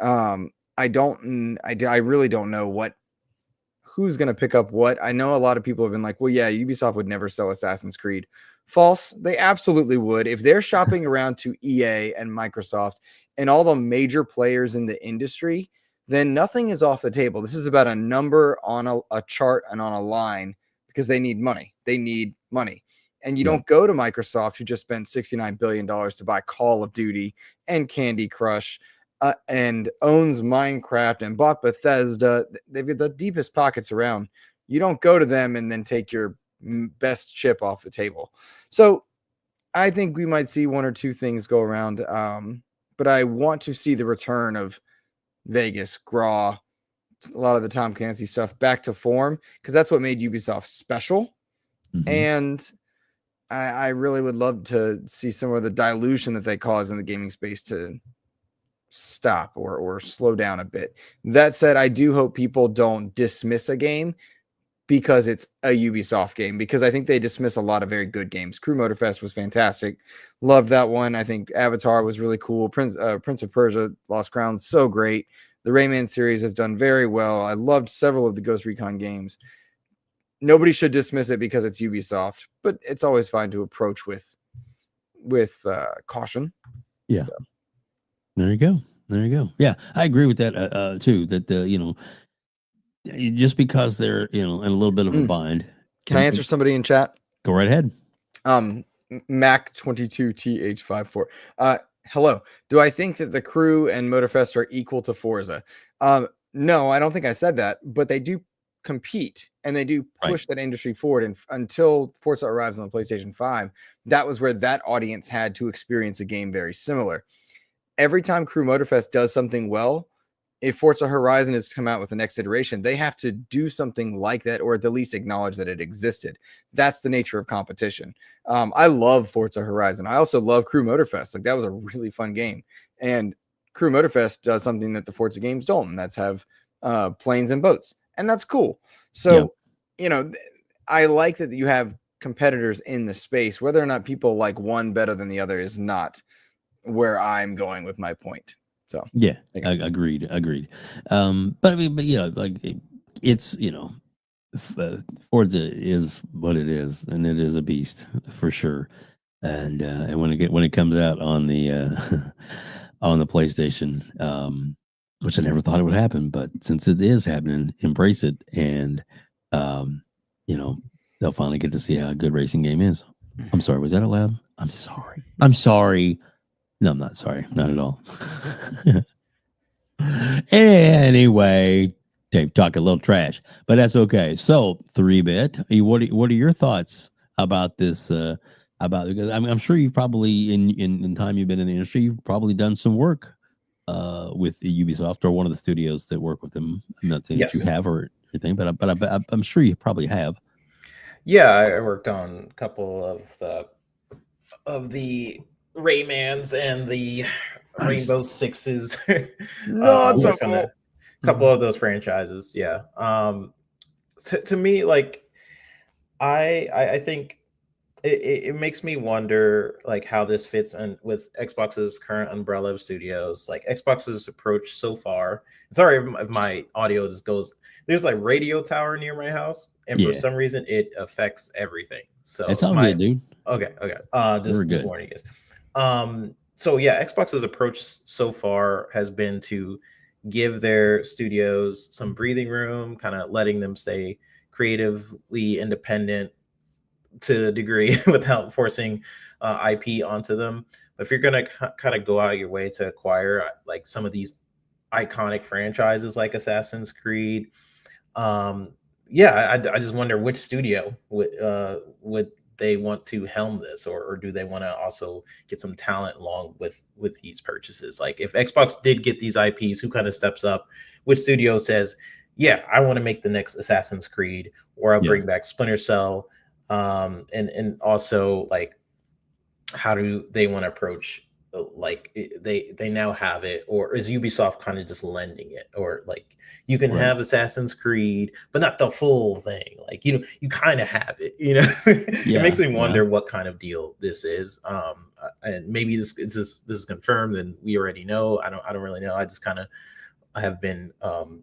I really don't know who's going to pick up what. I know a lot of people have been like, well, yeah, Ubisoft would never sell Assassin's Creed. False. They absolutely would. If they're shopping around to EA and Microsoft and all the major players in the industry, then nothing is off the table. This is about a number on a chart and on a line because they need money. They need money. And you don't go to Microsoft, who just spent $69 billion to buy Call of Duty and Candy Crush and owns Minecraft and bought Bethesda. They've got the deepest pockets around. You don't go to them and then take your best chip off the table. So I think we might see one or two things go around. But I want to see the return of Vegas, Graw, a lot of the Tom Clancy stuff back to form, because that's what made Ubisoft special. And I really would love to see some of the dilution that they cause in the gaming space to stop or slow down a bit. That said, I do hope people don't dismiss a game because it's a Ubisoft game, because I think they dismiss a lot of very good games. Crew Motorfest was fantastic. Loved that one. I think Avatar was really cool. Prince of Persia, Lost Crown, so great. The Rayman series has done very well. I loved several of the Ghost Recon games. Nobody should dismiss it because it's Ubisoft, but it's always fine to approach with caution. Yeah. So. There you go. There you go. Yeah, I agree with that too. That just because they're in a little bit of a bind. Can I answer somebody in chat? Go right ahead. Mac22TH54. Hello. Do I think that the Crew and Motorfest are equal to Forza? No, I don't think I said that, but they do compete and they do push that industry forward. And until Forza arrives on the PlayStation 5, that was where that audience had to experience a game very similar. Every time Crew Motorfest does something well, if Forza Horizon has come out with the next iteration, they have to do something like that, or at the least acknowledge that it existed. That's the nature of competition. I love Forza Horizon. I also love Crew Motorfest. Like, that was a really fun game. And Crew Motorfest does something that the Forza games don't, and that's have planes and boats. And that's cool. So, I like that you have competitors in the space. Whether or not people like one better than the other is not where I'm going with my point. So yeah, agreed. But like it's Forza is what it is, and it is a beast for sure. And when it comes out on the on the PlayStation, which I never thought it would happen, but since it is happening, embrace it, and they'll finally get to see how a good racing game is. I'm sorry, was that allowed? I'm sorry. No, I'm not sorry. Not at all. Anyway, Dave, talk a little trash, but that's okay. So, 3-bit, what are your thoughts about this? Because I'm sure you've probably in time you've been in the industry, you've probably done some work with Ubisoft or one of the studios that work with them. I'm not saying that you have or anything, but I'm sure you probably have. Yeah, I worked on a couple of the Raymans and the Rainbow Sixes. No, so cool. A couple of those franchises. Yeah. To me, like, I think it makes me wonder, like, how this fits in with Xbox's current umbrella of studios. Like, Xbox's approach so far. Sorry if my audio just goes. There's like radio tower near my house, and for some reason it affects everything. So it's all good, dude. Okay. Just warning you guys. So yeah, Xbox's approach so far has been to give their studios some breathing room, kind of letting them stay creatively independent to a degree without forcing IP onto them. But if you're going to kind of go out of your way to acquire like some of these iconic franchises like Assassin's Creed, I just wonder which studio would they want to helm this, or do they want to also get some talent along with these purchases? Like, if Xbox did get these IPs, who kind of steps up? Which studio says, yeah, I want to make the next Assassin's Creed, or I'll bring back Splinter Cell, and also, like, how do they want to approach, like, they now have it, or is Ubisoft kind of just lending it? Or, like, you can have Assassin's Creed, but not the full thing. Like, you kind of have it, It makes me wonder what kind of deal this is. And maybe this is confirmed, and we already know. I don't really know. I have been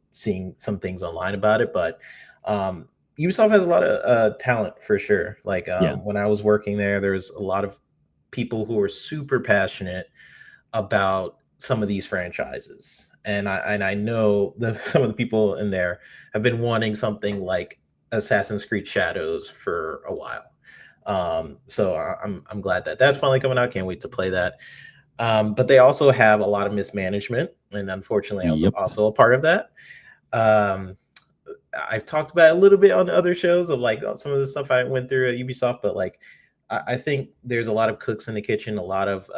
seeing some things online about it, but Ubisoft has a lot of talent for sure. Like Yeah. when I was working there's a lot of people who are super passionate about some of these franchises, and I know some of the people in there have been wanting something like Assassin's Creed Shadows for a while. So I'm glad that that's finally coming out. Can't wait to play that. But they also have a lot of mismanagement, and unfortunately, I was Yep. also a part of that. I've talked about it a little bit on other shows of like some of the stuff I went through at Ubisoft, but like I think there's a lot of cooks in the kitchen. A lot of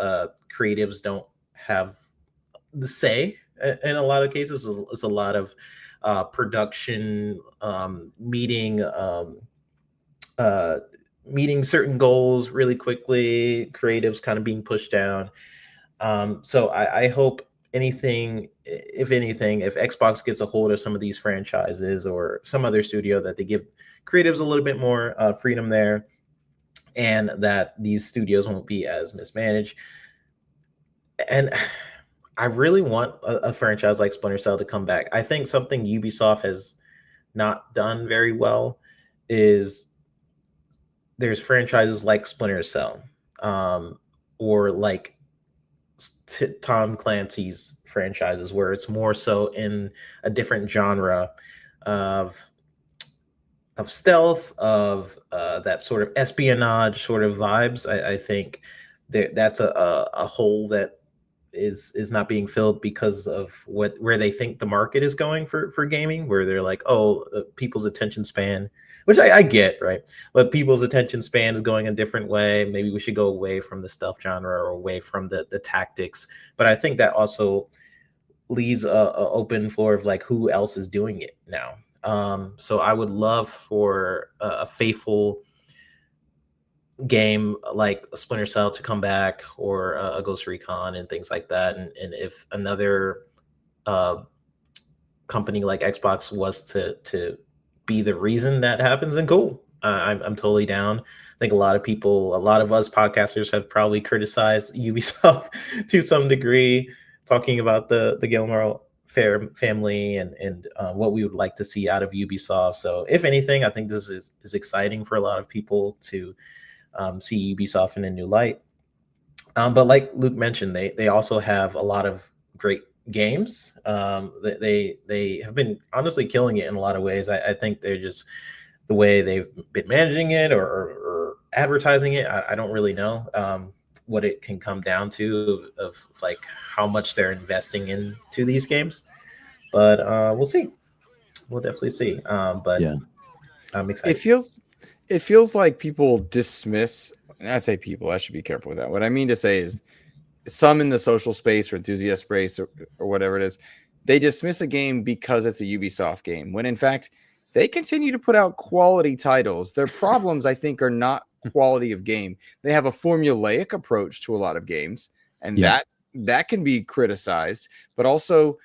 creatives don't have the say in a lot of cases. It's a lot of production meeting certain goals really quickly, creatives kind of being pushed down. So I hope if anything, if Xbox gets a hold of some of these franchises or some other studio, that they give creatives a little bit more freedom there, and that these studios won't be as mismanaged. And I really want a franchise like Splinter Cell to come back. I think something Ubisoft has not done very well is there's franchises like Splinter Cell, or like Tom Clancy's franchises, where it's more so in a different genre of stealth, of that sort of espionage sort of vibes. I think that's a hole that is not being filled because of where they think the market is going for gaming, where they're like, oh, people's attention span, which I get, right? But people's attention span is going a different way. Maybe we should go away from the stealth genre or away from the tactics. But I think that also leaves a open floor of like who else is doing it now. So I would love for a faithful game like a Splinter Cell to come back, or a Ghost Recon and things like that. And if another company like Xbox was to be the reason that happens, then cool. I'm totally down. I think a lot of us podcasters have probably criticized Ubisoft to some degree, talking about the Gilmore family and what we would like to see out of Ubisoft. So if anything, I think this is exciting for a lot of people to see Ubisoft in a new light. But like Luke mentioned, they also have a lot of great games. They have been honestly killing it in a lot of ways. I think they're just the way they've been managing it or advertising it. I don't really know what it can come down to of like how much they're investing into these games, but we'll see. We'll definitely see. But yeah, I'm excited. It feels like people dismiss, and I say people, I should be careful with that. What I mean to say is some in the social space or enthusiast space or whatever it is, they dismiss a game because it's a Ubisoft game, when in fact they continue to put out quality titles. Their problems, I think, are not quality of game. They have a formulaic approach to a lot of games, and that can be criticized. But also,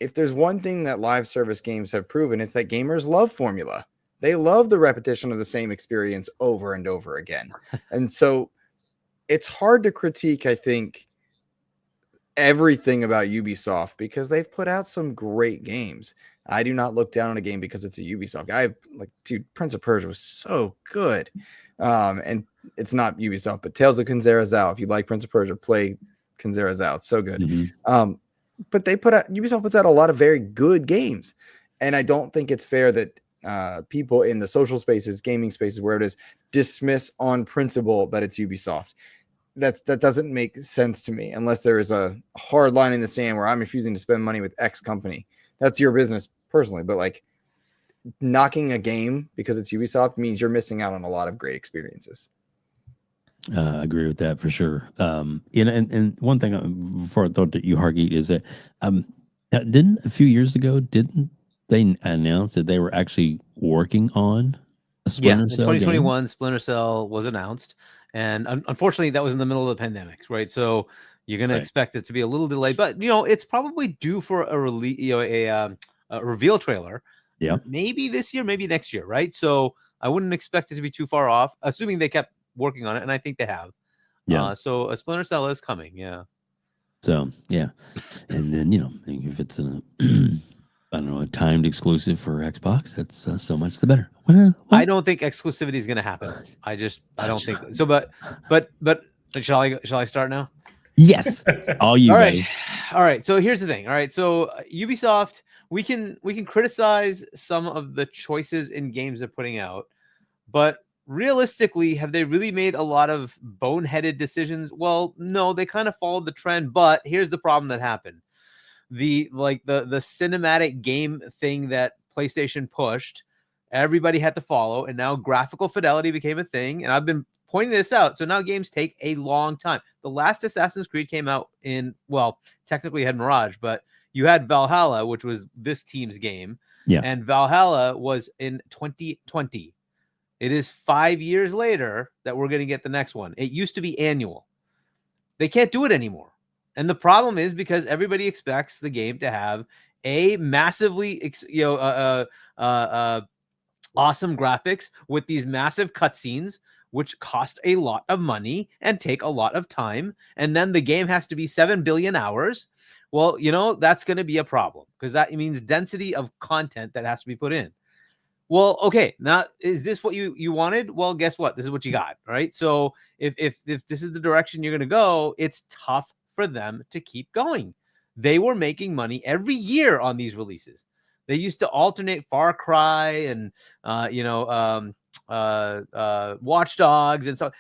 if there's one thing that live service games have proven, it's that gamers love formula. They love the repetition of the same experience over and over again. And so it's hard to critique, I think, everything about Ubisoft because they've put out some great games. I do not look down on a game because it's a Ubisoft. Dude, Prince of Persia was so good. And it's not Ubisoft, but Tales of Kenzera Zao. If you like Prince of Persia, play Kenzera Zao. It's so good. Mm-hmm. But Ubisoft puts out a lot of very good games. And I don't think it's fair that people in the social spaces, gaming spaces, where it is, dismiss on principle that it's Ubisoft. That doesn't make sense to me unless there is a hard line in the sand where I'm refusing to spend money with X company. That's your business personally, but like knocking a game because it's Ubisoft means you're missing out on a lot of great experiences. I agree with that for sure. And one thing before I thought that you, Hargeet, is that didn't a few years ago, didn't they announce that they were actually working on a Splinter Cell 2021 game? Splinter Cell was announced, and unfortunately that was in the middle of the pandemic, right? So you're going to expect it to be a little delayed, but it's probably due for a release, a reveal trailer. Yeah, maybe this year, maybe next year, right? So I wouldn't expect it to be too far off, assuming they kept working on it, and I think they have. Yeah. So a Splinter Cell is coming. Yeah. So yeah, and then if it's in I don't know, a timed exclusive for Xbox, that's so much the better. Well, I don't think exclusivity is going to happen. I don't think so. But shall I start now? yes, all you. All buddy. right. All right. So here's the thing. All right. So Ubisoft, we can criticize some of the choices in games they're putting out, but realistically, have they really made a lot of boneheaded decisions? Well, no, they kind of followed the trend, but here's the problem that happened. The cinematic game thing that PlayStation pushed, everybody had to follow, and now graphical fidelity became a thing, and I've been pointing this out. So now games take a long time. The last Assassin's Creed came out in, well, technically you had Mirage, but you had Valhalla, which was this team's game. Yeah. And Valhalla was in 2020. It is 5 years later that we're going to get the next one. It used to be annual. They can't do it anymore. And the problem is because everybody expects the game to have a massively, awesome graphics with these massive cutscenes, which cost a lot of money and take a lot of time. And then the game has to be 7 billion hours. Well, that's going to be a problem because that means density of content that has to be put in. Well, okay, now is this what you wanted? Well, guess what? This is what you got, right? So if this is the direction you're going to go, it's tough for them to keep going. They were making money every year on these releases. They used to alternate Far Cry and Watch Dogs and so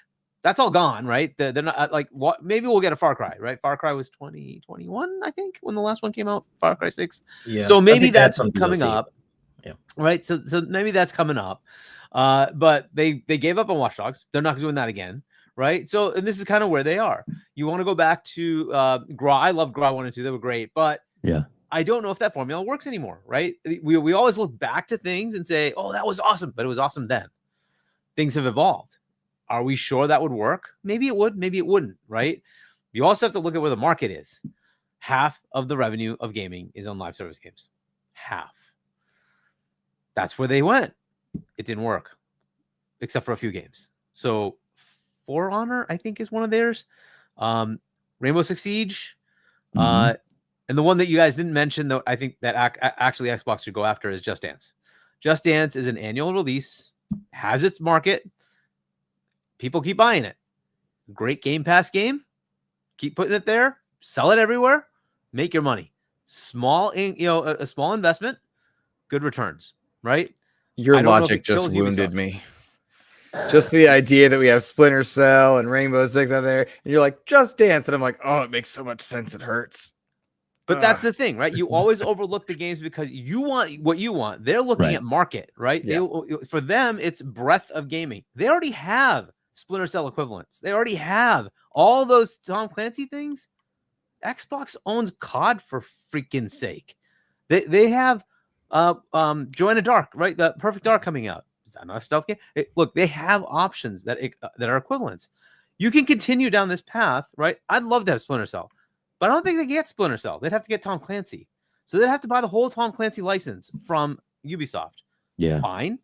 that's all gone, right? They're not like what? Maybe we'll get a Far Cry, right? Far Cry was 2021, I think, when the last one came out. Far Cry 6. Yeah. So maybe that's coming up. Yeah. Right. So maybe that's coming up. But they gave up on Watch Dogs. They're not doing that again. Right. So, and this is kind of where they are. You want to go back to Gra. I love Gra 1 and 2. They were great. But yeah, I don't know if that formula works anymore. Right. We always look back to things and say, oh, that was awesome. But it was awesome then. Things have evolved. Are we sure that would work? Maybe it would. Maybe it wouldn't. Right. You also have to look at where the market is. Half of the revenue of gaming is on live service games. Half. That's where they went. It didn't work, except for a few games. So For Honor, I think, is one of theirs. Rainbow Six Siege. And the one that you guys didn't mention, though, I think that actually Xbox should go after is Just Dance. Just Dance is an annual release, has its market. People keep buying it. Great Game Pass game. Keep putting it there. Sell it everywhere. Make your money. Small, a small investment. Good returns. Right? Your logic just wounded me. Just the idea that we have Splinter Cell and Rainbow Six out there, and you're like, Just Dance, and I'm like, oh, it makes so much sense, it hurts. But that's the thing, right? You always overlook the games because you want what you want. They're looking at market, right? Yeah. For them, it's breadth of gaming. They already have Splinter Cell equivalents. They already have all those Tom Clancy things. Xbox owns COD for freaking sake. They have Joanna Dark, right? The Perfect Dark coming out. Is that not a stealth game? Look, they have options that are equivalents. You can continue down this path, right? I'd love to have Splinter Cell, but I don't think they get Splinter Cell. They'd have to get Tom Clancy. So they'd have to buy the whole Tom Clancy license from Ubisoft. Yeah. Fine.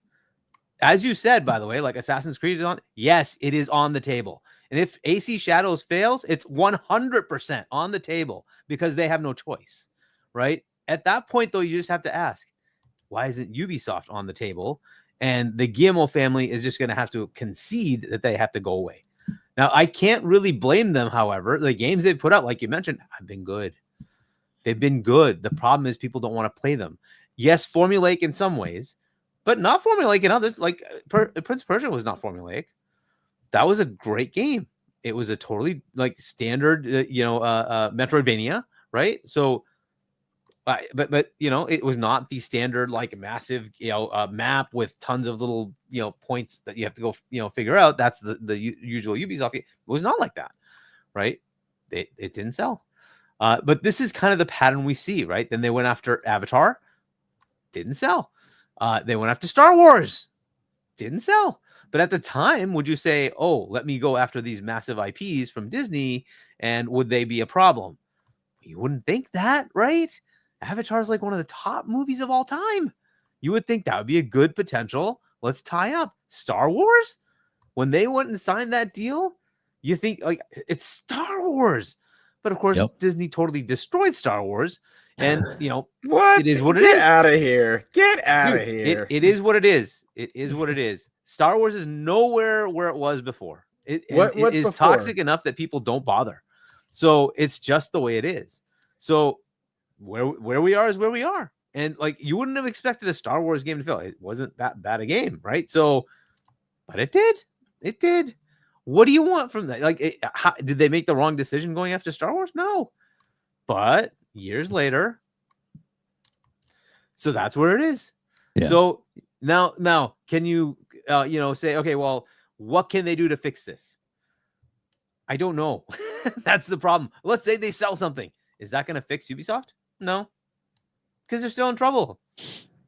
As you said, by the way, like Assassin's Creed is on. Yes, it is on the table. And if AC Shadows fails, it's 100% on the table because they have no choice, right? At that point, though, you just have to ask, why isn't Ubisoft on the table? And the Guillemot family is just going to have to concede that they have to go away. Now, I can't really blame them, however. The games they've put out, like you mentioned, have been good. They've been good. The problem is people don't want to play them. Yes, formulaic in some ways, but not formulaic in others. Like Prince of Persia was not formulaic. That was a great game. It was a totally like standard, Metroidvania, right? So, but it was not the standard like massive map with tons of little points that you have to go figure out. That's the usual Ubisoft game. It was not like that, right? It didn't sell. But this is kind of the pattern we see, right? Then they went after Avatar, didn't sell. They went after Star Wars, didn't sell. But at the time, would you say, oh, let me go after these massive IPs from Disney, and would they be a problem? You wouldn't think that, right? Avatar is like one of the top movies of all time. You would think that would be a good potential. Let's tie up. Star Wars, when they went and signed that deal, you think like it's Star Wars. But of course, Disney totally destroyed Star Wars And What? it is what it Get is. out of here. Get out of Dude, here. It is what it is. It is what it is. Star Wars is nowhere where it was before. It is before? toxic enough that people don't bother. So it's just the way it is. So where we are is where we are. And like, you wouldn't have expected a Star Wars game to fail. It wasn't that bad a game, right? So, but it did. It did. What do you want from that? Like, did they make the wrong decision going after Star Wars? No. But years later, so that's where it is. Yeah. So now, can you, say, okay, well, what can they do to fix this? I don't know. That's the problem. Let's say they sell something. Is that going to fix Ubisoft? No, because they're still in trouble.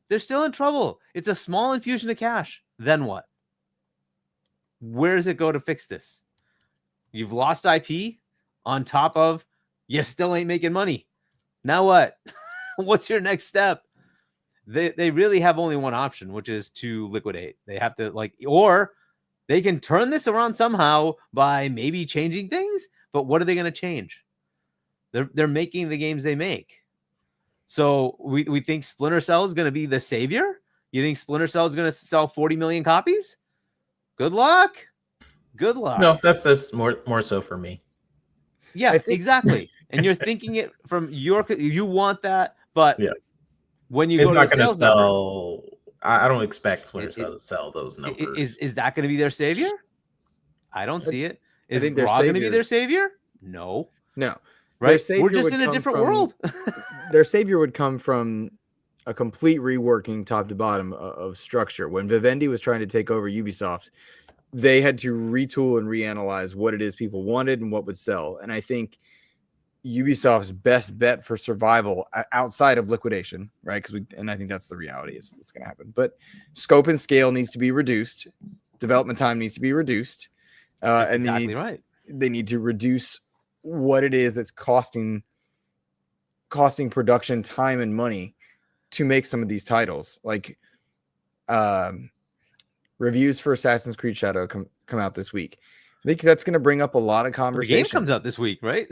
They're still in trouble. It's a small infusion of cash. Then what? Where does it go to fix this? You've lost IP on top of you still ain't making money. Now what? What's your next step? They really have only one option, which is to liquidate. They have to or they can turn this around somehow by maybe changing things. But what are they going to change? They're making the games they make. So we think Splinter Cell is going to be the savior? You think Splinter Cell is going to sell 40 million copies? Good luck. Good luck. No, that's just more so for me. Yeah, exactly. And you're thinking it from you want that, but when you it's go not to going to sell, numbers, I don't expect Splinter Cell to sell those numbers. Is that going to be their savior? I don't see it. Is think Raw their going to be savior- their savior? No. Their Right? savior We're just would in a come different from- world. Their savior would come from a complete reworking top to bottom of structure. When Vivendi was trying to take over Ubisoft, they had to retool and reanalyze what it is people wanted and what would sell. And I think Ubisoft's best bet for survival outside of liquidation, right? And I think that's the reality is it's going to happen. But scope and scale needs to be reduced. Development time needs to be reduced. And they need to reduce what it is that's costing production time and money to make some of these titles. Like reviews for Assassin's Creed Shadow come out this week. I think that's going to bring up a lot of conversations. The game comes out this week, right?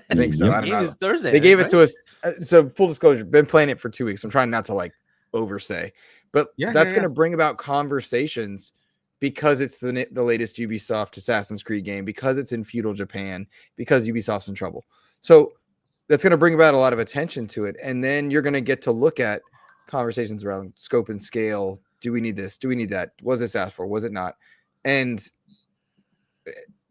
I think so. I don't know. Is Thursday. They gave it right? to us. So full disclosure, been playing it for 2 weeks. I'm trying not to oversay, but that's going to bring about conversations because it's the latest Ubisoft Assassin's Creed game, because it's in feudal Japan, because Ubisoft's in trouble. So that's going to bring about a lot of attention to it. And then you're going to get to look at conversations around scope and scale. Do we need this? Do we need that? Was this asked for? Was it not? And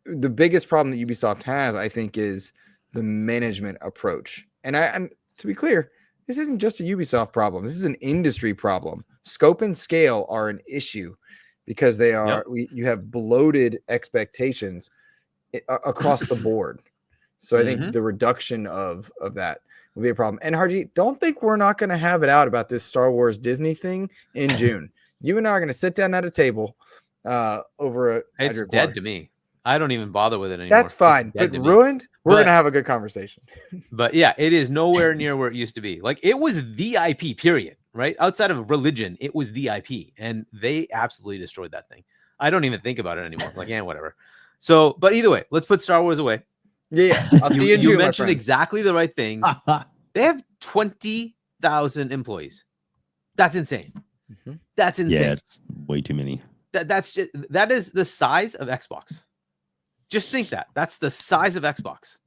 the biggest problem that Ubisoft has, I think, is the management approach. And to be clear, this isn't just a Ubisoft problem. This is an industry problem. Scope and scale are an issue because they are. You have bloated expectations across the board. So I think the reduction of that will be a problem. And Hargeet, don't think we're not going to have it out about this Star Wars Disney thing in June. You and I are going to sit down at a table over a. It's dead to me. I don't even bother with it anymore. That's fine. But ruined, we're going to have a good conversation. But yeah, it is nowhere near where it used to be. Like, it was the IP, period, right? Outside of religion, it was the IP. And they absolutely destroyed that thing. I don't even think about it anymore. Like, whatever. So, but either way, let's put Star Wars away. Yeah. I'll see you in June, you mentioned exactly the right things. They have 20,000 employees. That's insane. That's insane. Yeah, it's way too many. That is the size of Xbox. Just think that. That's the size of Xbox.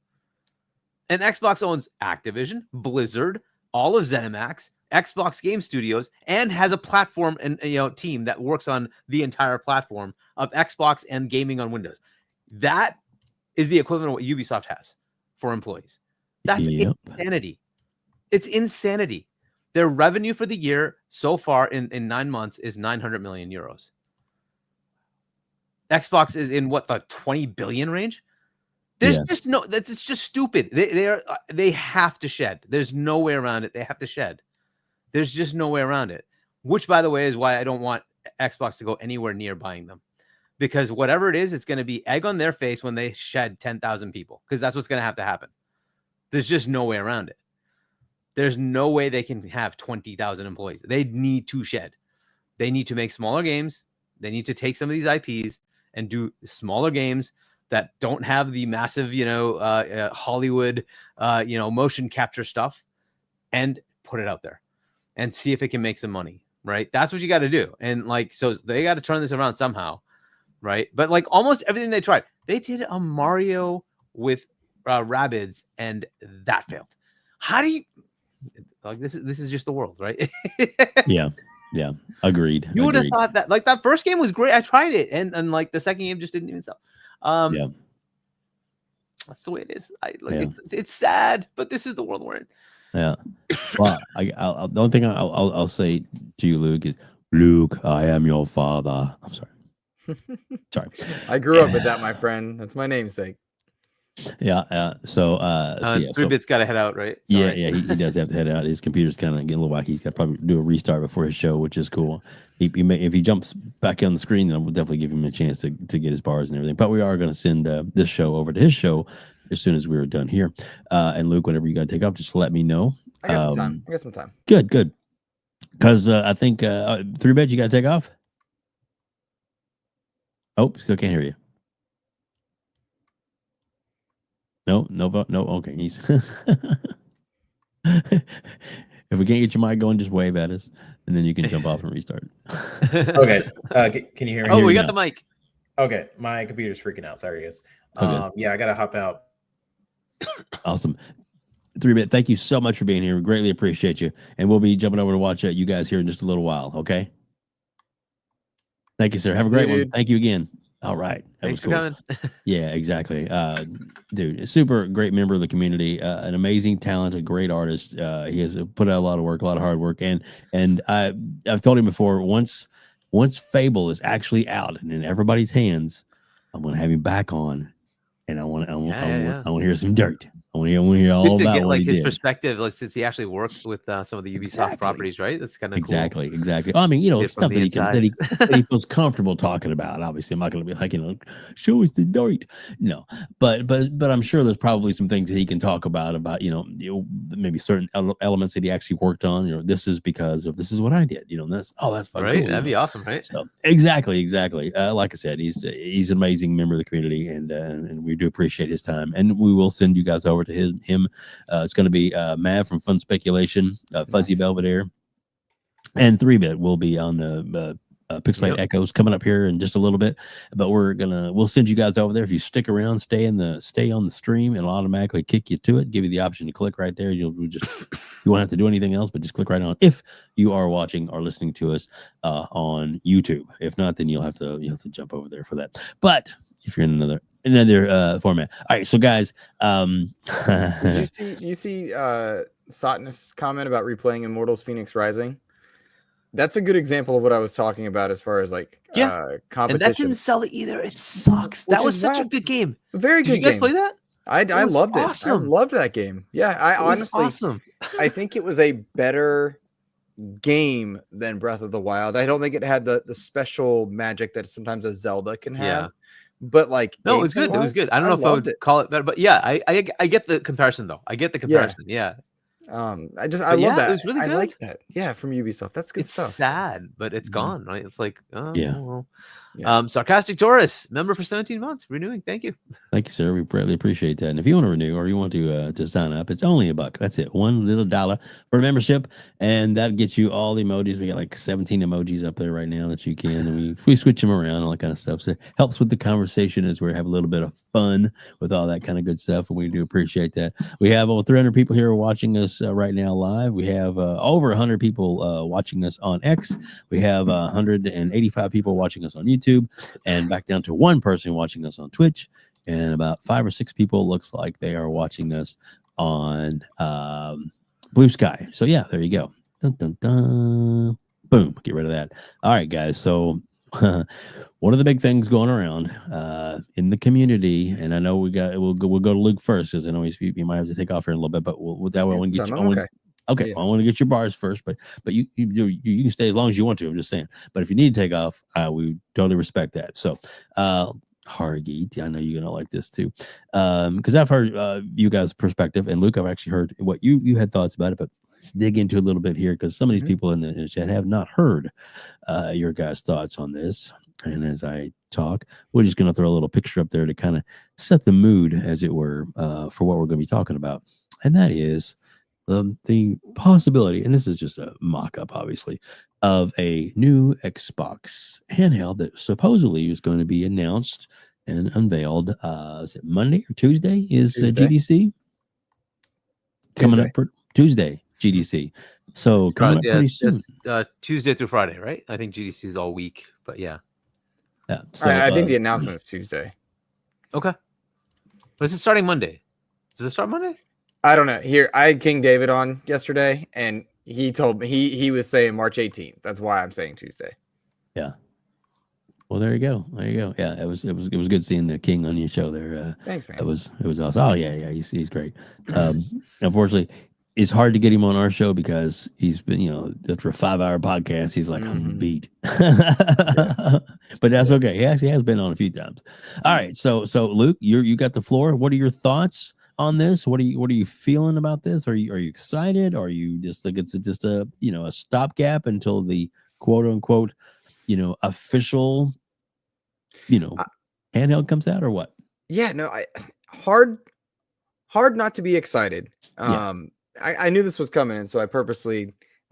And Xbox owns Activision, Blizzard, all of ZeniMax, Xbox Game Studios, and has a platform and team that works on the entire platform of Xbox and gaming on Windows. That is the equivalent of what Ubisoft has for employees. That's insanity. It's insanity. Their revenue for the year so far in 9 months is 900 million euros. Xbox is in what, the 20 billion range? There's just no, it's just stupid. They have to shed. There's no way around it. They have to shed. There's just no way around it. Which, by the way, is why I don't want Xbox to go anywhere near buying them. Because whatever it is, it's going to be egg on their face when they shed 10,000 people. Because that's what's going to have to happen. There's just no way around it. There's no way they can have 20,000 employees. They need to shed. They need to make smaller games. They need to take some of these IPs and do smaller games that don't have the massive, Hollywood, motion capture stuff, and put it out there and see if it can make some money, right? That's what you got to do. And like, so they got to turn this around somehow, right? But like almost everything they tried, they did a Mario with Rabbids, and that failed. How do you like this is just the world, right? Yeah, agreed. You would have thought that like that first game was great. I tried it, and like the second game just didn't even sell. Yeah, that's the way it is. It's sad, but this is the world we're in. Yeah. Well, the only thing I'll say to you, Luke, is Luke, I am your father. I'm sorry. Sorry. I grew up with that, my friend. That's my namesake. Yeah. So 3-Bit's got to head out, right? Sorry. Yeah. He does have to head out. His computer's kind of getting a little wacky. He's got to probably do a restart before his show, which is cool. If he jumps back on the screen, then we'll definitely give him a chance to get his bars and everything. But we are going to send this show over to his show as soon as we're done here. And Luke, whenever you got to take off, just let me know. I got some time. Good. Because I think 3-Bit, you got to take off. Oh, still can't hear you. No. Okay, he's. If we can't get your mic going, just wave at us, and then you can jump off and restart. Okay. Can you hear me? Oh, we got the mic. Okay, my computer's freaking out. Sorry, guys. Yeah, I gotta hop out. Awesome. 3-Bit, thank you so much for being here. We greatly appreciate you, and we'll be jumping over to watch you guys here in just a little while. Okay. Thank you, sir. Have a great one. Thank you again. All right. Thanks for coming. Yeah, exactly. Dude, a super great member of the community, an amazing talent, a great artist. He has put out a lot of work, a lot of hard work. And I've told him before, once Fable is actually out and in everybody's hands, I'm going to have him back on. And I want to hear some dirt. I want to hear all about get, what like he his did. Perspective, like since he actually worked with some of the Ubisoft properties, right? That's kind of Exactly. I mean, stuff that he feels comfortable talking about. Obviously, I'm not going to be like, show us the dirt. No, but I'm sure there's probably some things that he can talk about maybe certain elements that he actually worked on. This is because of this is what I did. That's fun. Right. Cool, That'd be awesome, right? So exactly. Like I said, he's an amazing member of the community, and we do appreciate his time. And we will send you guys over to him. It's going to be Mav from Fun Speculation, Fuzzy Belvedere, and 3-Bit will be on the Pixelated Echoes coming up here in just a little bit. But we'll send you guys over there. If you stick around, stay on the stream, it'll automatically kick you to it, give you the option to click right there. You won't have to do anything else, but just click right on if you are watching or listening to us on YouTube. If not, then you'll have to jump over there for that. But if you're in another format. All right, so guys, Did you see Sotnus' comment about replaying Immortals Phoenix Rising? That's a good example of what I was talking about as far as competition. And that didn't sell it either. It sucks. That was such a good game. Very good. Did you guys play that? I loved it. I loved that game. Yeah, I honestly, awesome. I think it was a better game than Breath of the Wild. I don't think it had the special magic that sometimes a Zelda can have. Yeah. But no, it was good. It was good. I don't know if I would call it better, but yeah, I get the comparison though. I get the comparison. Yeah. I love that. It was really good. I like that. Yeah, from Ubisoft. That's good stuff. It's sad, but it's gone, right? It's like, yeah. Well. Sarcastic Taurus, member for 17 months, renewing. Thank you. Thank you, sir. We greatly appreciate that. And if you want to renew or you want to sign up, it's only $1. That's it. $1 little for membership, and that gets you all the emojis. We got like 17 emojis up there right now that you can, and we switch them around, all that kind of stuff. So it helps with the conversation as we have a little bit of fun with all that kind of good stuff, and we do appreciate that. We have over 300 people here watching us right now live. We have over 100 people watching us on X. We have 185 people watching us on YouTube. And back down to one person watching us on Twitch, and about 5 or 6 people looks like they are watching us on Blue Sky. So yeah, there you go. Dun, dun, dun. Boom, get rid of that. All right, guys. So one of the big things going around in the community, and I know we'll go to Luke first because I know he might have to take off here in a little bit, but that way I want to get you. Okay, yeah. I want to get your bars first, but you can stay as long as you want to. I'm just saying. But if you need to take off, we totally respect that. So, Hargeet, I know you're gonna like this too, because I've heard you guys' perspective, and Luke, I've actually heard what you had thoughts about it. But let's dig into a little bit here because some of these people in the chat have not heard your guys' thoughts on this. And as I talk, we're just gonna throw a little picture up there to kind of set the mood, as it were, for what we're gonna be talking about, and that is the possibility, and this is just a mock-up, obviously, of a new Xbox handheld that supposedly is going to be announced and unveiled. Is it Monday or Tuesday? Is Tuesday. GDC coming up for Tuesday? GDC. So coming up pretty soon. It's, Tuesday through Friday, right? I think GDC is all week, but yeah. Yeah. So I think the announcement is Tuesday. Okay. But is it starting Monday? Does it start Monday? I don't know. Here, I had King David on yesterday, and he told me he was saying March 18th. That's why I'm saying Tuesday. Yeah. Well, there you go. There you go. Yeah, it was good seeing the King on your show there. Thanks, man. It was awesome. Oh yeah, he's great. Unfortunately, it's hard to get him on our show because he's been, after a 5-hour podcast, he's like, I'm beat. But that's okay. He actually has been on a few times. All right, so Luke, you got the floor. What are your thoughts on this? What are you feeling about this? Are you excited? Or are you just like it's just a a stopgap until the quote unquote official handheld comes out, or what? Yeah, no, hard not to be excited. I knew this was coming, and so I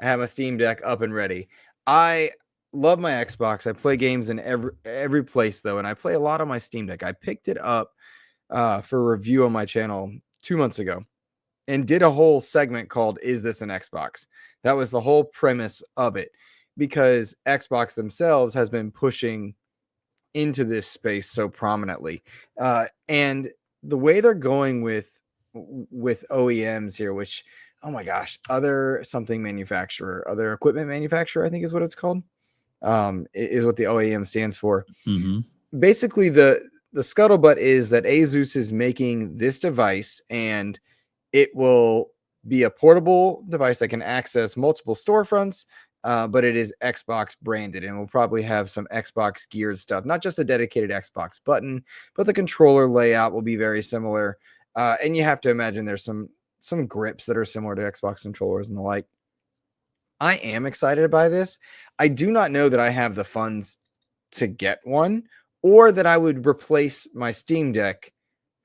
had my Steam Deck up and ready. I love my Xbox. I play games in every place though, and I play a lot on my Steam Deck. I picked it up for review on my channel 2 months ago and did a whole segment called "Is This an Xbox?" That was the whole premise of it, because Xbox themselves has been pushing into this space so prominently, and the way they're going with OEMs here, which, oh my gosh, other equipment manufacturer, I think is what it's called, is what the OEM stands for. Basically, the scuttlebutt is that Asus is making this device, and it will be a portable device that can access multiple storefronts, but it is Xbox branded, and we'll probably have some Xbox geared stuff, not just a dedicated Xbox button, but the controller layout will be very similar. And you have to imagine there's some grips that are similar to Xbox controllers and the like. I am excited by this. I do not know that I have the funds to get one, or that I would replace my Steam Deck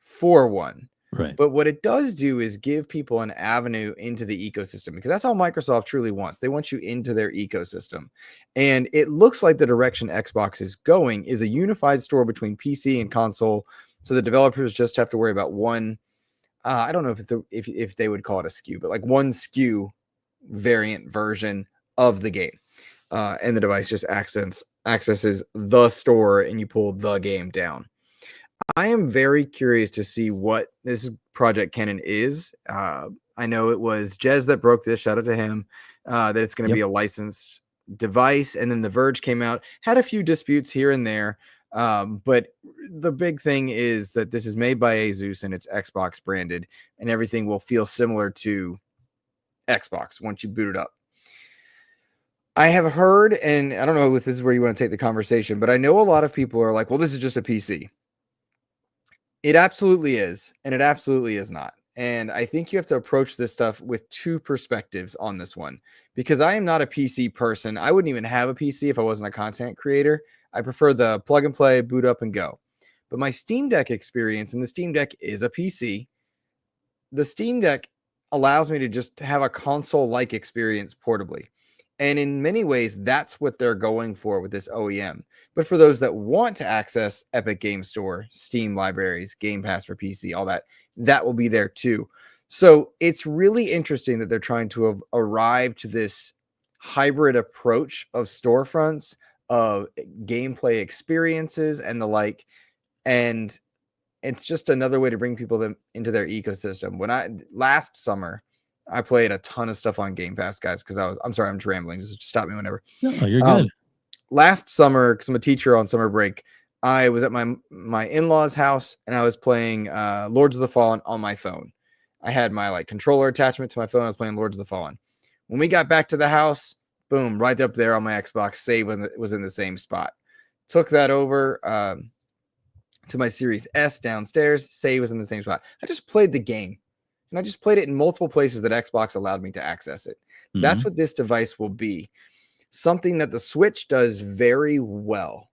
for one. Right. But what it does do is give people an avenue into the ecosystem, because that's all Microsoft truly wants. They want you into their ecosystem. And it looks like the direction Xbox is going is a unified store between PC and console. So the developers just have to worry about one. I don't know if they would call it a SKU, but like one SKU variant version of the game. And the device just accesses the store, and you pull the game down. I am very curious to see what this Project Canon is. I know it was Jez that broke this. Shout out to him. That it's going to be a licensed device. And then The Verge came out, had a few disputes here and there. But the big thing is that this is made by Asus, and it's Xbox branded, and everything will feel similar to Xbox once you boot it up. I have heard, and I don't know if this is where you want to take the conversation, but I know a lot of people are like, well, this is just a PC. It absolutely is, and it absolutely is not. And I think you have to approach this stuff with two perspectives on this one, because I am not a PC person. I wouldn't even have a PC if I wasn't a content creator. I prefer the plug and play, boot up and go. But my Steam Deck experience, and the Steam Deck is a PC, the Steam Deck allows me to just have a console-like experience portably. And in many ways, that's what they're going for with this OEM. But for those that want to access Epic Game Store, Steam libraries, Game Pass for PC, all that, that will be there too. So it's really interesting that they're trying to have arrived to this hybrid approach of storefronts, of gameplay experiences and the like. And it's just another way to bring people into their ecosystem. Last summer, I played a ton of stuff on Game Pass, guys, because I'm sorry, I'm rambling. Just stop me whenever. No, you're good. Last summer, because I'm a teacher on summer break, I was at my in-laws' house, and I was playing Lords of the Fallen on my phone. I had my controller attachment to my phone. I was playing Lords of the Fallen. When we got back to the house, boom, right up there on my Xbox, save was in the same spot. Took that over to my Series S downstairs, save was in the same spot. I just played the game. And I just played it in multiple places that Xbox allowed me to access it. Mm-hmm. That's what this device will be. Something that the Switch does very well.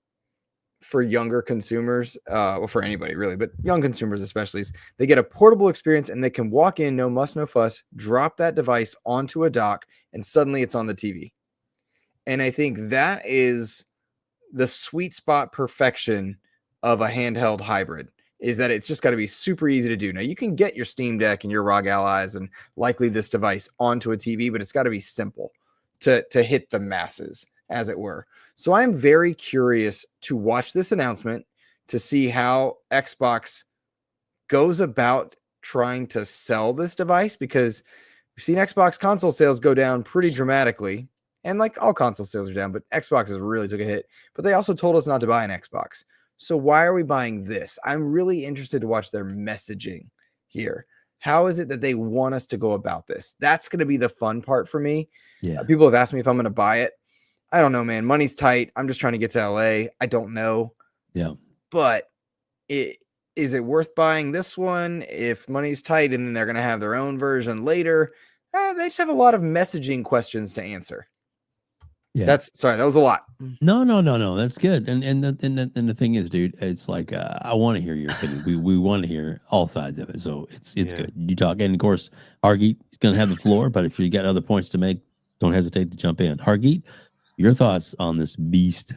for younger consumers, well, for anybody really, but young consumers especially, is they get a portable experience and they can walk in, no muss, no fuss, drop that device onto a dock, and suddenly it's on the TV. And I think that is the sweet spot perfection of a handheld hybrid, is that it's just got to be super easy to do. Now, you can get your Steam Deck and your ROG Allies and likely this device onto a TV, but it's got to be simple to hit the masses, as it were. So I'm very curious to watch this announcement to see how Xbox goes about trying to sell this device, because we've seen Xbox console sales go down pretty dramatically. And like all console sales are down, but Xbox has really took a hit. But they also told us not to buy an Xbox. So why are we buying this? I'm really interested to watch their messaging here. How is it that they want us to go about this? That's going to be the fun part for me. Yeah. People have asked me if I'm going to buy it. I don't know, man. Money's tight. I'm just trying to get to LA. I don't know. Yeah. But is it worth buying this one if money's tight and then they're going to have their own version later? They just have a lot of messaging questions to answer. Yeah. Sorry, that was a lot. No. That's good. And the thing is, dude, it's like I want to hear your opinion. We want to hear all sides of it. So it's good. You talk, and of course, Hargeet is going to have the floor. But if you got other points to make, don't hesitate to jump in. Hargeet, your thoughts on this beast?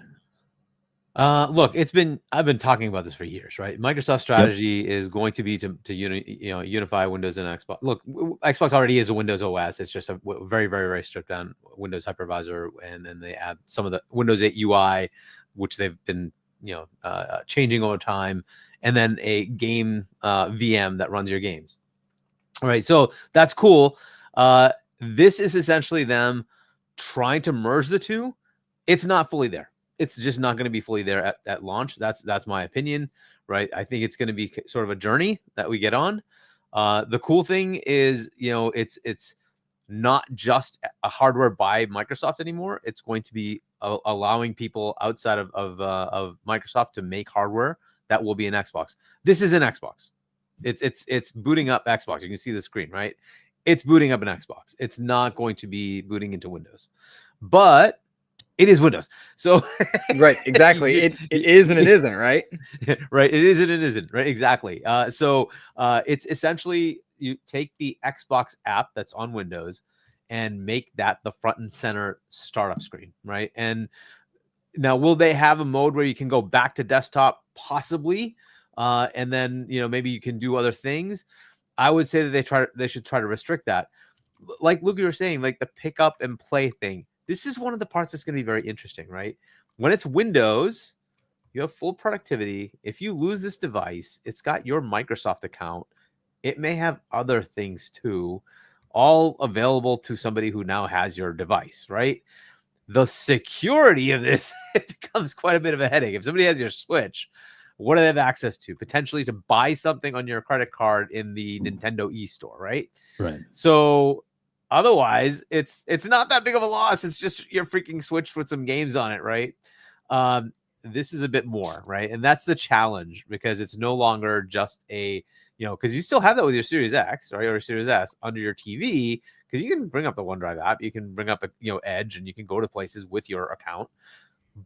Look, I've been talking about this for years, right? Microsoft's strategy is going to be to unify Windows and Xbox. Look, Xbox already is a Windows OS. It's just a very, very, very stripped down Windows hypervisor, and then they add some of the Windows 8 UI, which they've been changing over time, and then a game VM that runs your games. All right, so that's cool. This is essentially them trying to merge the two. It's not fully there. It's just not going to be fully there at launch. That's my opinion, right? I think it's going to be sort of a journey that we get on. The cool thing is, it's not just a hardware by Microsoft anymore. It's going to be allowing people outside of Microsoft to make hardware that will be an Xbox. This is an Xbox. It's booting up Xbox. You can see the screen, right? It's booting up an Xbox. It's not going to be booting into Windows, but it is Windows. So right, exactly. It is and it isn't, right? Right. It is and it isn't, right? Exactly. So it's essentially you take the Xbox app that's on Windows and make that the front and center startup screen, right? And now, will they have a mode where you can go back to desktop? Possibly. And then, maybe you can do other things. I would say that they should try to restrict that. Like Luke, you were saying, like the pick up and play thing. This is one of the parts that's going to be very interesting, right? When it's Windows, you have full productivity. If you lose this device, it's got your Microsoft account. It may have other things too, all available to somebody who now has your device, right? The security of this, it becomes quite a bit of a headache. If somebody has your Switch, what do they have access to? Potentially to buy something on your credit card in the Nintendo eStore, right? Right. So otherwise, it's not that big of a loss. It's just your freaking Switch with some games on it, right? This is a bit more, right? And that's the challenge, because it's no longer just a, because you still have that with your Series X, right, or Series S under your TV, because you can bring up the OneDrive app, you can bring up Edge, and you can go to places with your account,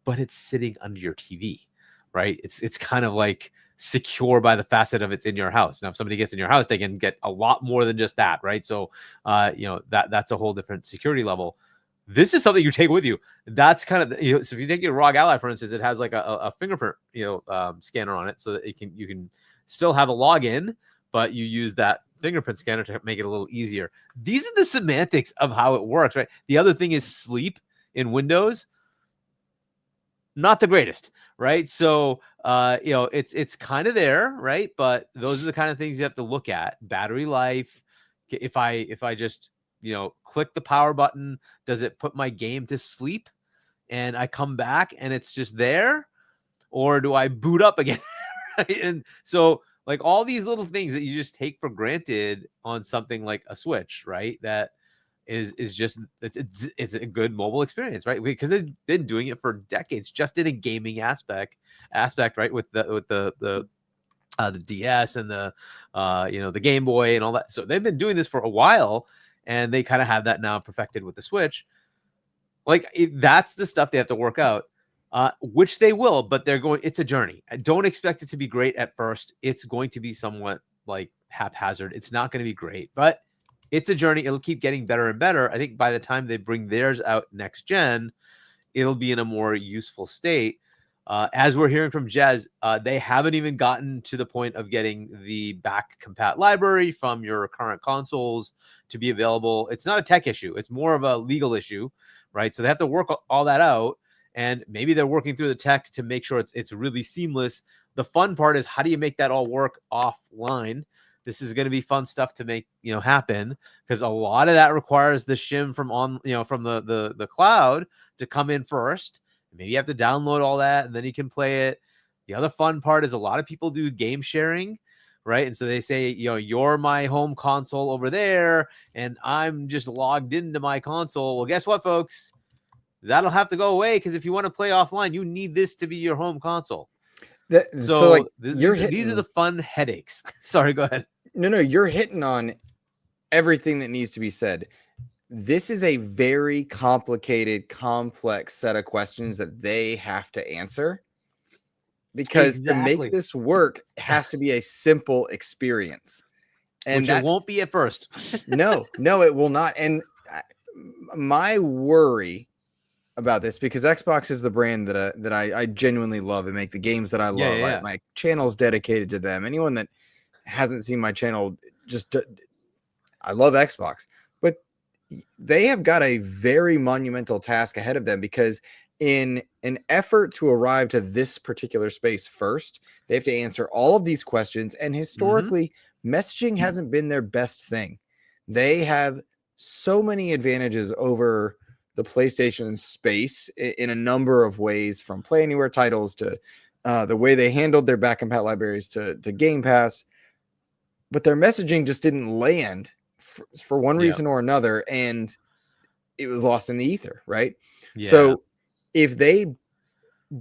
but it's sitting under your TV, right? It's kind of like secure by the facet of it's in your house. Now, if somebody gets in your house, they can get a lot more than just that, right? So, that's a whole different security level. This is something you take with you. That's kind of, so if you take your ROG Ally, for instance, it has like a fingerprint, scanner on it, so that you can still have a login, but you use that fingerprint scanner to make it a little easier. These are the semantics of how it works, right? The other thing is sleep in Windows. Not the greatest, right? So, it's kind of there, right? But those are the kind of things you have to look at. Battery life. If I just, click the power button, does it put my game to sleep and I come back and it's just there? Or do I boot up again? Right? And so, like, all these little things that you just take for granted on something like a Switch, right? That is just it's a good mobile experience, right? Because they've been doing it for decades, just in a gaming aspect, right? With the DS and the Game Boy and all that. So they've been doing this for a while, and they kind of have that now perfected with the Switch. Like, that's the stuff they have to work out. which they will, but it's a journey. Don't expect it to be great at first. It's going to be somewhat like haphazard. It's not going to be great, but it's a journey. It'll keep getting better and better. I think by the time they bring theirs out next gen, it'll be in a more useful state. As we're hearing from Jez, they haven't even gotten to the point of getting the back compat library from your current consoles to be available. It's not a tech issue. It's more of a legal issue, right? So they have to work all that out. And maybe they're working through the tech to make sure it's really seamless. The fun part is, how do you make that all work offline? This is going to be fun stuff to make happen, because a lot of that requires the shim from the cloud to come in first. Maybe you have to download all that and then you can play it. The other fun part is a lot of people do game sharing, right? And so they say, you're my home console over there and I'm just logged into my console. Well, guess what, folks? That'll have to go away, because if you want to play offline, you need this to be your home console. These are the fun headaches. Sorry, go ahead. No, you're hitting on everything that needs to be said. This is a very complicated, complex set of questions that they have to answer, because to make this work, it has to be a simple experience. And it won't be at first. No, it will not. And my worry about this, because Xbox is the brand that I genuinely love and make the games that I love. My channel's dedicated to them. Anyone that hasn't seen my channel, I love Xbox, but they have got a very monumental task ahead of them, because in an effort to arrive to this particular space first, they have to answer all of these questions. And historically, messaging hasn't been their best thing. They have so many advantages over the PlayStation space in a number of ways, from Play Anywhere titles to the way they handled their back compat libraries to Game Pass. But their messaging just didn't land for one reason or another, and it was lost in the ether, right? Yeah. So if they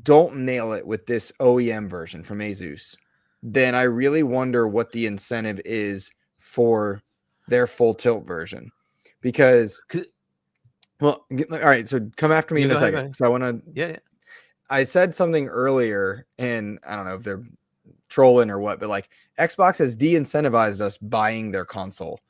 don't nail it with this OEM version from Asus, then I really wonder what the incentive is for their full tilt version. Because, well, all right, so come after me in a second, because I want to. Yeah. I said something earlier, and I don't know if they're trolling or what, but like, Xbox has de-incentivized us buying their console.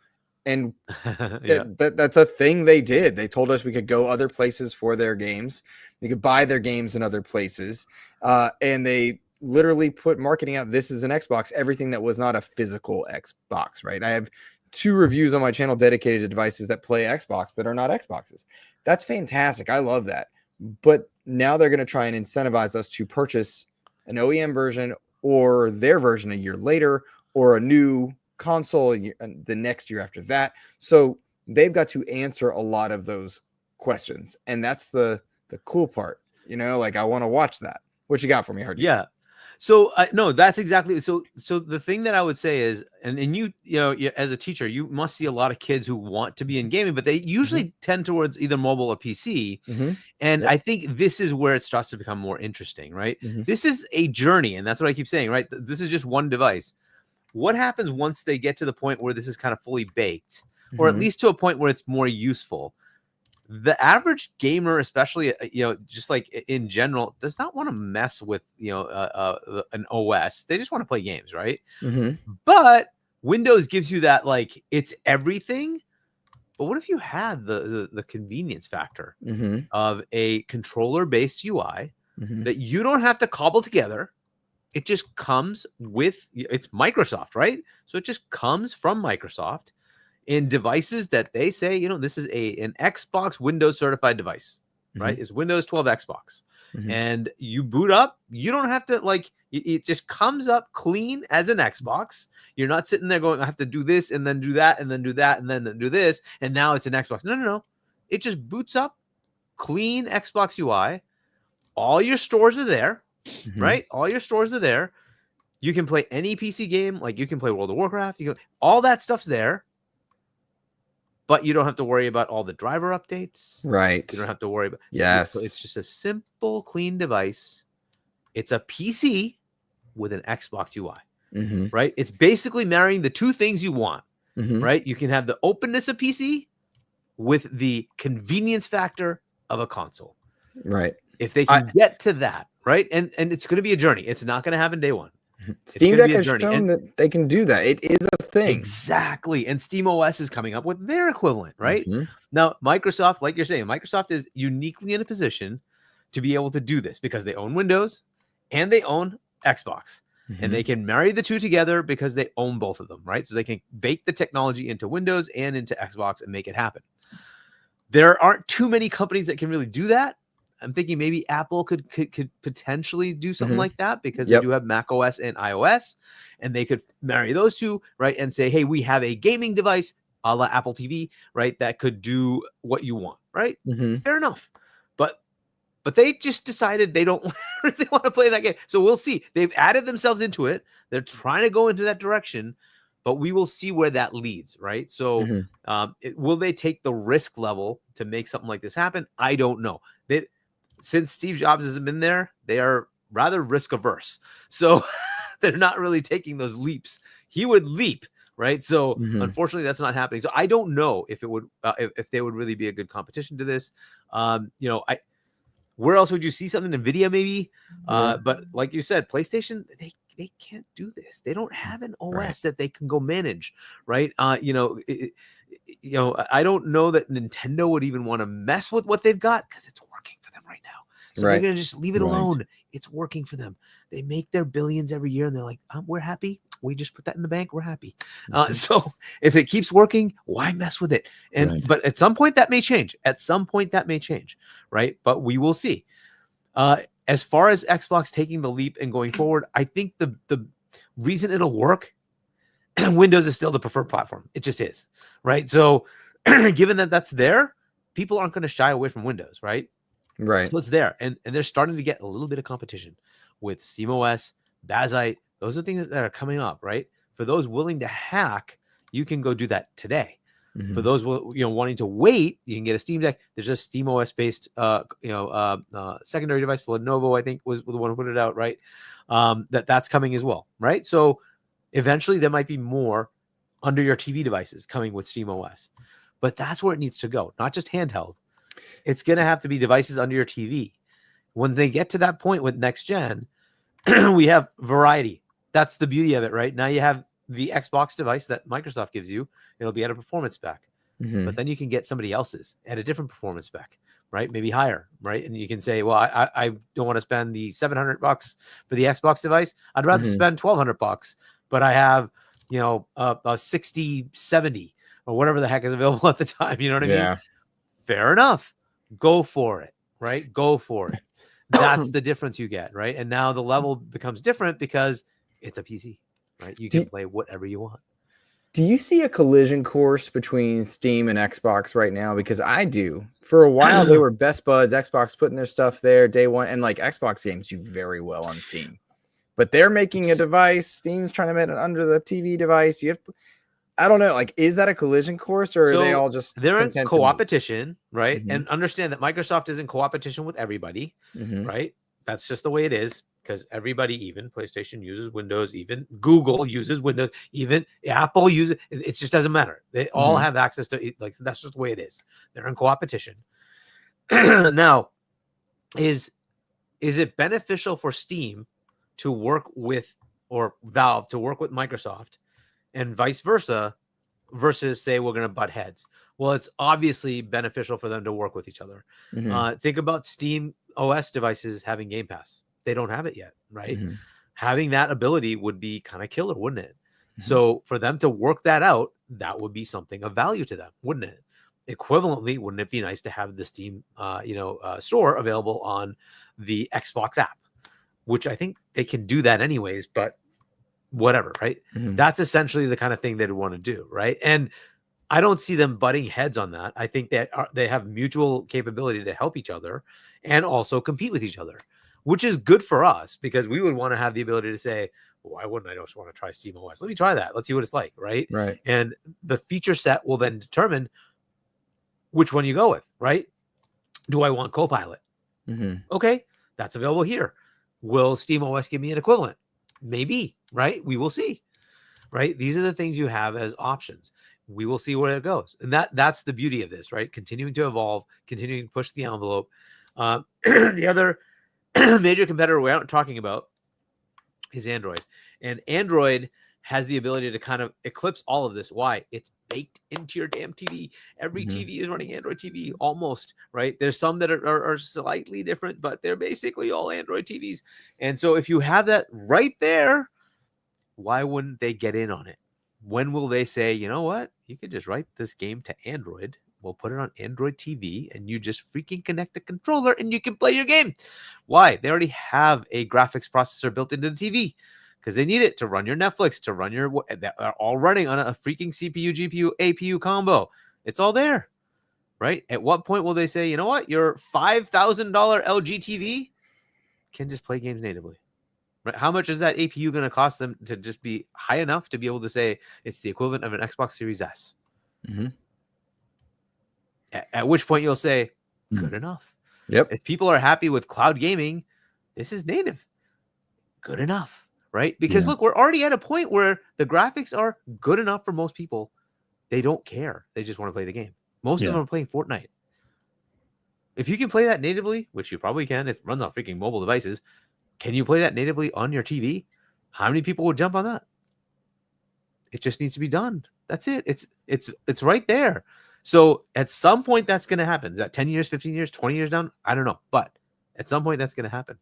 And that's a thing they did. They told us we could go other places for their games. They could buy their games in other places. And they literally put marketing out, this is an Xbox, everything that was not a physical Xbox, right? I have 2 reviews on my channel dedicated to devices that play Xbox that are not Xboxes. That's fantastic. I love that. But now they're going to try and incentivize us to purchase an OEM version or their version a year later, or a new console the next year after that. So they've got to answer a lot of those questions, and that's the cool part. Like, I want to watch that. What you got for me, Hargee? Yeah. So no, that's exactly so the thing that I would say is, and you as a teacher, you must see a lot of kids who want to be in gaming, but they usually tend towards either mobile or PC. And I think this is where it starts to become more interesting, right? This is a journey, and that's what I keep saying, right? This is just one device. What happens once they get to the point where this is kind of fully baked, or at least to a point where it's more useful? The average gamer, especially, just like in general, does not want to mess with, an OS. They just want to play games, right? But Windows gives you that, like, it's everything. But what if you had the convenience factor of a controller-based UI that you don't have to cobble together? It just comes with, it's Microsoft, right? So it just comes from Microsoft in devices that they say, this is an Xbox Windows certified device, right? It's Windows 12 Xbox. And you boot up, you don't have to, like, it just comes up clean as an Xbox. You're not sitting there going, I have to do this and then do that and then do that and then do this, and now it's an Xbox. No. It just boots up clean Xbox UI. All your stores are there, right? All your stores are there. You can play any PC game, like you can play World of Warcraft. All that stuff's there. But you don't have to worry about all the driver updates. Right. You don't have to worry about. Yes. It's just a simple, clean device. It's a PC with an Xbox UI. Right. It's basically marrying the 2 things you want. Right. You can have the openness of PC with the convenience factor of a console. Right. If they can get to that, right? And it's going to be a journey. It's not going to happen day one. Steam Deck has shown that they can do that. It is a thing. Exactly. And Steam OS is coming up with their equivalent, right? Now, Microsoft, like you're saying, Microsoft is uniquely in a position to be able to do this because they own Windows and they own Xbox. And they can marry the two together because they own both of them, right? So they can bake the technology into Windows and into Xbox and make it happen. There aren't too many companies that can really do that. I'm thinking maybe Apple could potentially do something like that because they do have Mac OS and iOS, and they could marry those two, right? And say, hey, we have a gaming device, a la Apple TV, right? That could do what you want, right? Fair enough. But they just decided they don't really want to play that game. So we'll see. They've added themselves into it. They're trying to go into that direction, but we will see where that leads, right? So will they take the risk level to make something like this happen? I don't know. Since Steve Jobs hasn't been there, they are rather risk averse. So they're not really taking those leaps. He would leap, right? So unfortunately, that's not happening. So I don't know if it would, if they would really be a good competition to this. Where else would you see something? NVIDIA maybe, but like you said, PlayStation, they can't do this. They don't have an OS that they can go manage, right? I don't know that Nintendo would even want to mess with what they've got because it's working for them right now. So they're going to just leave it alone. It's working for them. They make their billions every year and they're like, we're happy. We just put that in the bank. We're happy. So if it keeps working, why mess with it? But at some point that may change. Right? But we will see. As far as Xbox taking the leap and going forward, I think the reason it'll work, Windows is still the preferred platform. It just is. Right? So given that that's there, people aren't going to shy away from Windows, right? Right. So it's there. And they're starting to get a little bit of competition with SteamOS, Bazite. Those are things that are coming up, right? For those willing to hack, you can go do that today. For those wanting to wait, you can get a Steam Deck. There's a SteamOS based secondary device. Lenovo, I think, was the one who put it out, right? That's coming as well, right? So eventually there might be more under your TV devices coming with SteamOS. But that's where it needs to go, not just handheld. It's going to have to be devices under your TV. When they get to that point with next gen, we have variety. That's the beauty of it, right? Now you have the Xbox device that Microsoft gives you. It'll be at a performance spec, but then you can get somebody else's at a different performance spec, right? Maybe higher, right? And you can say, well, I don't want to spend the $700 for the Xbox device. I'd rather spend $1,200, but I have, a 6070 or whatever the heck is available at the time. You know what I mean? Fair enough. Go for it, right? Go for it. That's the difference you get, right? And now the level becomes different because it's a PC, right? You can play whatever you want. Do you see a collision course between Steam and Xbox right now? Because I do. For a while, they were best buds. Xbox putting their stuff there day one. And like Xbox games do very well on Steam. But they're making a device. Steam's trying to make it under the TV device. You have to, I don't know. Like, is that a collision course or are they all just they're in co-opetition, right? And understand that Microsoft is in co-opetition with everybody, right? That's just the way it is. Because everybody, even PlayStation uses Windows, even Google uses Windows, even Apple uses it. It just doesn't matter. They all have access to it. Like, so that's just the way it is. They're in co-opetition. Now, is it beneficial for Steam to work with, or Valve to work with Microsoft and vice versa, versus say we're going to butt heads? Well, it's obviously beneficial for them to work with each other. Think about Steam OS devices having Game Pass. They don't have it yet, right? Having that ability would be kind of killer, wouldn't it? So for them to work that out, that would be something of value to them, wouldn't it? Equivalently, wouldn't it be nice to have the Steam, store available on the Xbox app, which I think they can do that anyways, but whatever, right? That's essentially the kind of thing they'd want to do, right? And I don't see them butting heads on that. I think that they have mutual capability to help each other and also compete with each other, which is good for us because we would want to have the ability to say, why wouldn't I just want to try SteamOS? Let me try that. Let's see what it's like, right? Right. And the feature set will then determine which one you go with, right? Do I want Copilot? Okay, that's available here. Will SteamOS give me an equivalent? Maybe, right? We will see, right? These are the things you have as options. We will see where it goes. And that's the beauty of this, right? Continuing to evolve, continuing to push the envelope. The other major competitor we aren't talking about is Android. And Android has the ability to kind of eclipse all of this. Why? It's baked into your damn TV. Every TV is running Android TV almost, right? There's some that are slightly different, but they're basically all Android TVs. And so if you have that right there, why wouldn't they get in on it? When will they say, you know what? You could just write this game to Android. We'll put it on Android TV and you just freaking connect the controller and you can play your game. Why? They already have a graphics processor built into the TV because they need it to run your Netflix, to run your, that are all running on a freaking CPU, GPU, APU combo. It's all there, right? At what point will they say, you know what? Your $5,000 LG TV can just play games natively? Right? How much is that APU going to cost them to just be high enough to be able to say it's the equivalent of an Xbox Series S? At which point you'll say, good enough. Yep. If people are happy with cloud gaming, this is native. Good enough, right? Because look, we're already at a point where the graphics are good enough for most people. They don't care. They just want to play the game. Most of them are playing Fortnite. If you can play that natively, which you probably can, it runs on freaking mobile devices. Can you play that natively on your TV? How many people would jump on that? It just needs to be done. That's it. It's right there. So at some point that's going to happen. Is that 10 years, 15 years, 20 years down? I don't know. But at some point that's going to happen.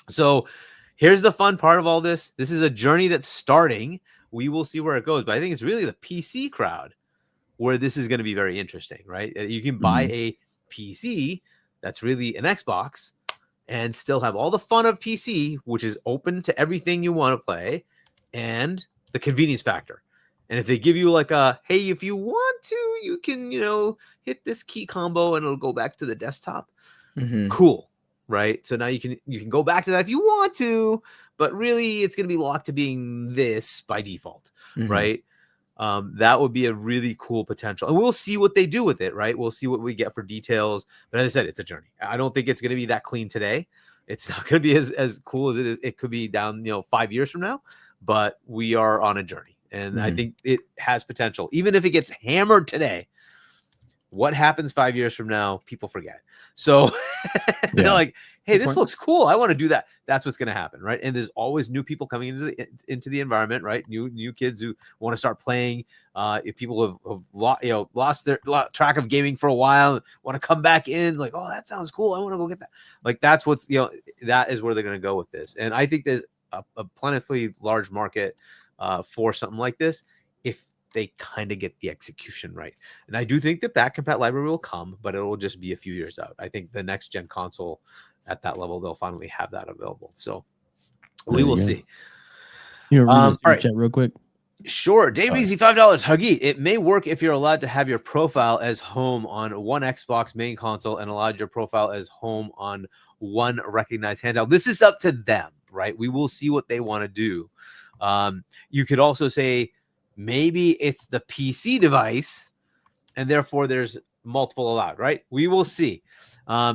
So here's the fun part of all this. This is a journey that's starting. We will see where it goes. But I think it's really the PC crowd where this is going to be very interesting, right? You can buy a PC that's really an Xbox and still have all the fun of PC, which is open to everything you want to play, and the convenience factor. And if they give you like a, hey, if you want to, you can, hit this key combo and it'll go back to the desktop. Cool. Right. So now you can go back to that if you want to, but really it's going to be locked to being this by default. Right. That would be a really cool potential. And we'll see what they do with it. Right. We'll see what we get for details. But as I said, it's a journey. I don't think it's going to be that clean today. It's not going to be as cool as it is. It could be down, 5 years from now, but we are on a journey. And I think it has potential. Even if it gets hammered today, what happens 5 years from now, people forget. So they're like, hey, this looks cool. I want to do that. That's what's going to happen, right? And there's always new people coming into the environment, right? New kids who want to start playing. If people have lost their track of gaming for a while, want to come back in, like, oh, that sounds cool. I want to go get that. Like that's what's that is where they're going to go with this. And I think there's a plentifully large market for something like this if they kind of get the execution right. And I do think that compat library will come, but it will just be a few years out. I think the next gen console at that level, they'll finally have that available. So we will see. All right. Chat real quick. Sure. Dayreezy, $5. Huggy. It may work if you're allowed to have your profile as home on one Xbox main console and allowed your profile as home on one recognized handheld. This is up to them, right? We will see what they want to do. You could also say maybe it's the PC device and therefore there's multiple allowed, right? We will see.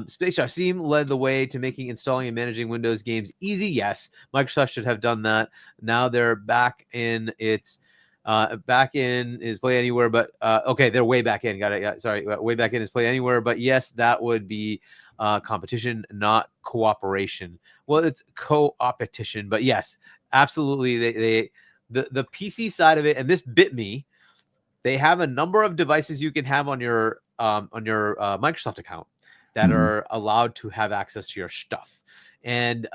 Space Shasim led the way to making installing and managing Windows games easy. Yes, Microsoft should have done that. Now they're back in its back in is Play Anywhere, but okay, they're way back in. Got it. Sorry, way back in is Play Anywhere. But yes, that would be competition, not cooperation. Well, it's co-opetition, but yes, absolutely. The PC side of it, and this bit me. They have a number of devices you can have on your Microsoft account that are allowed to have access to your stuff. And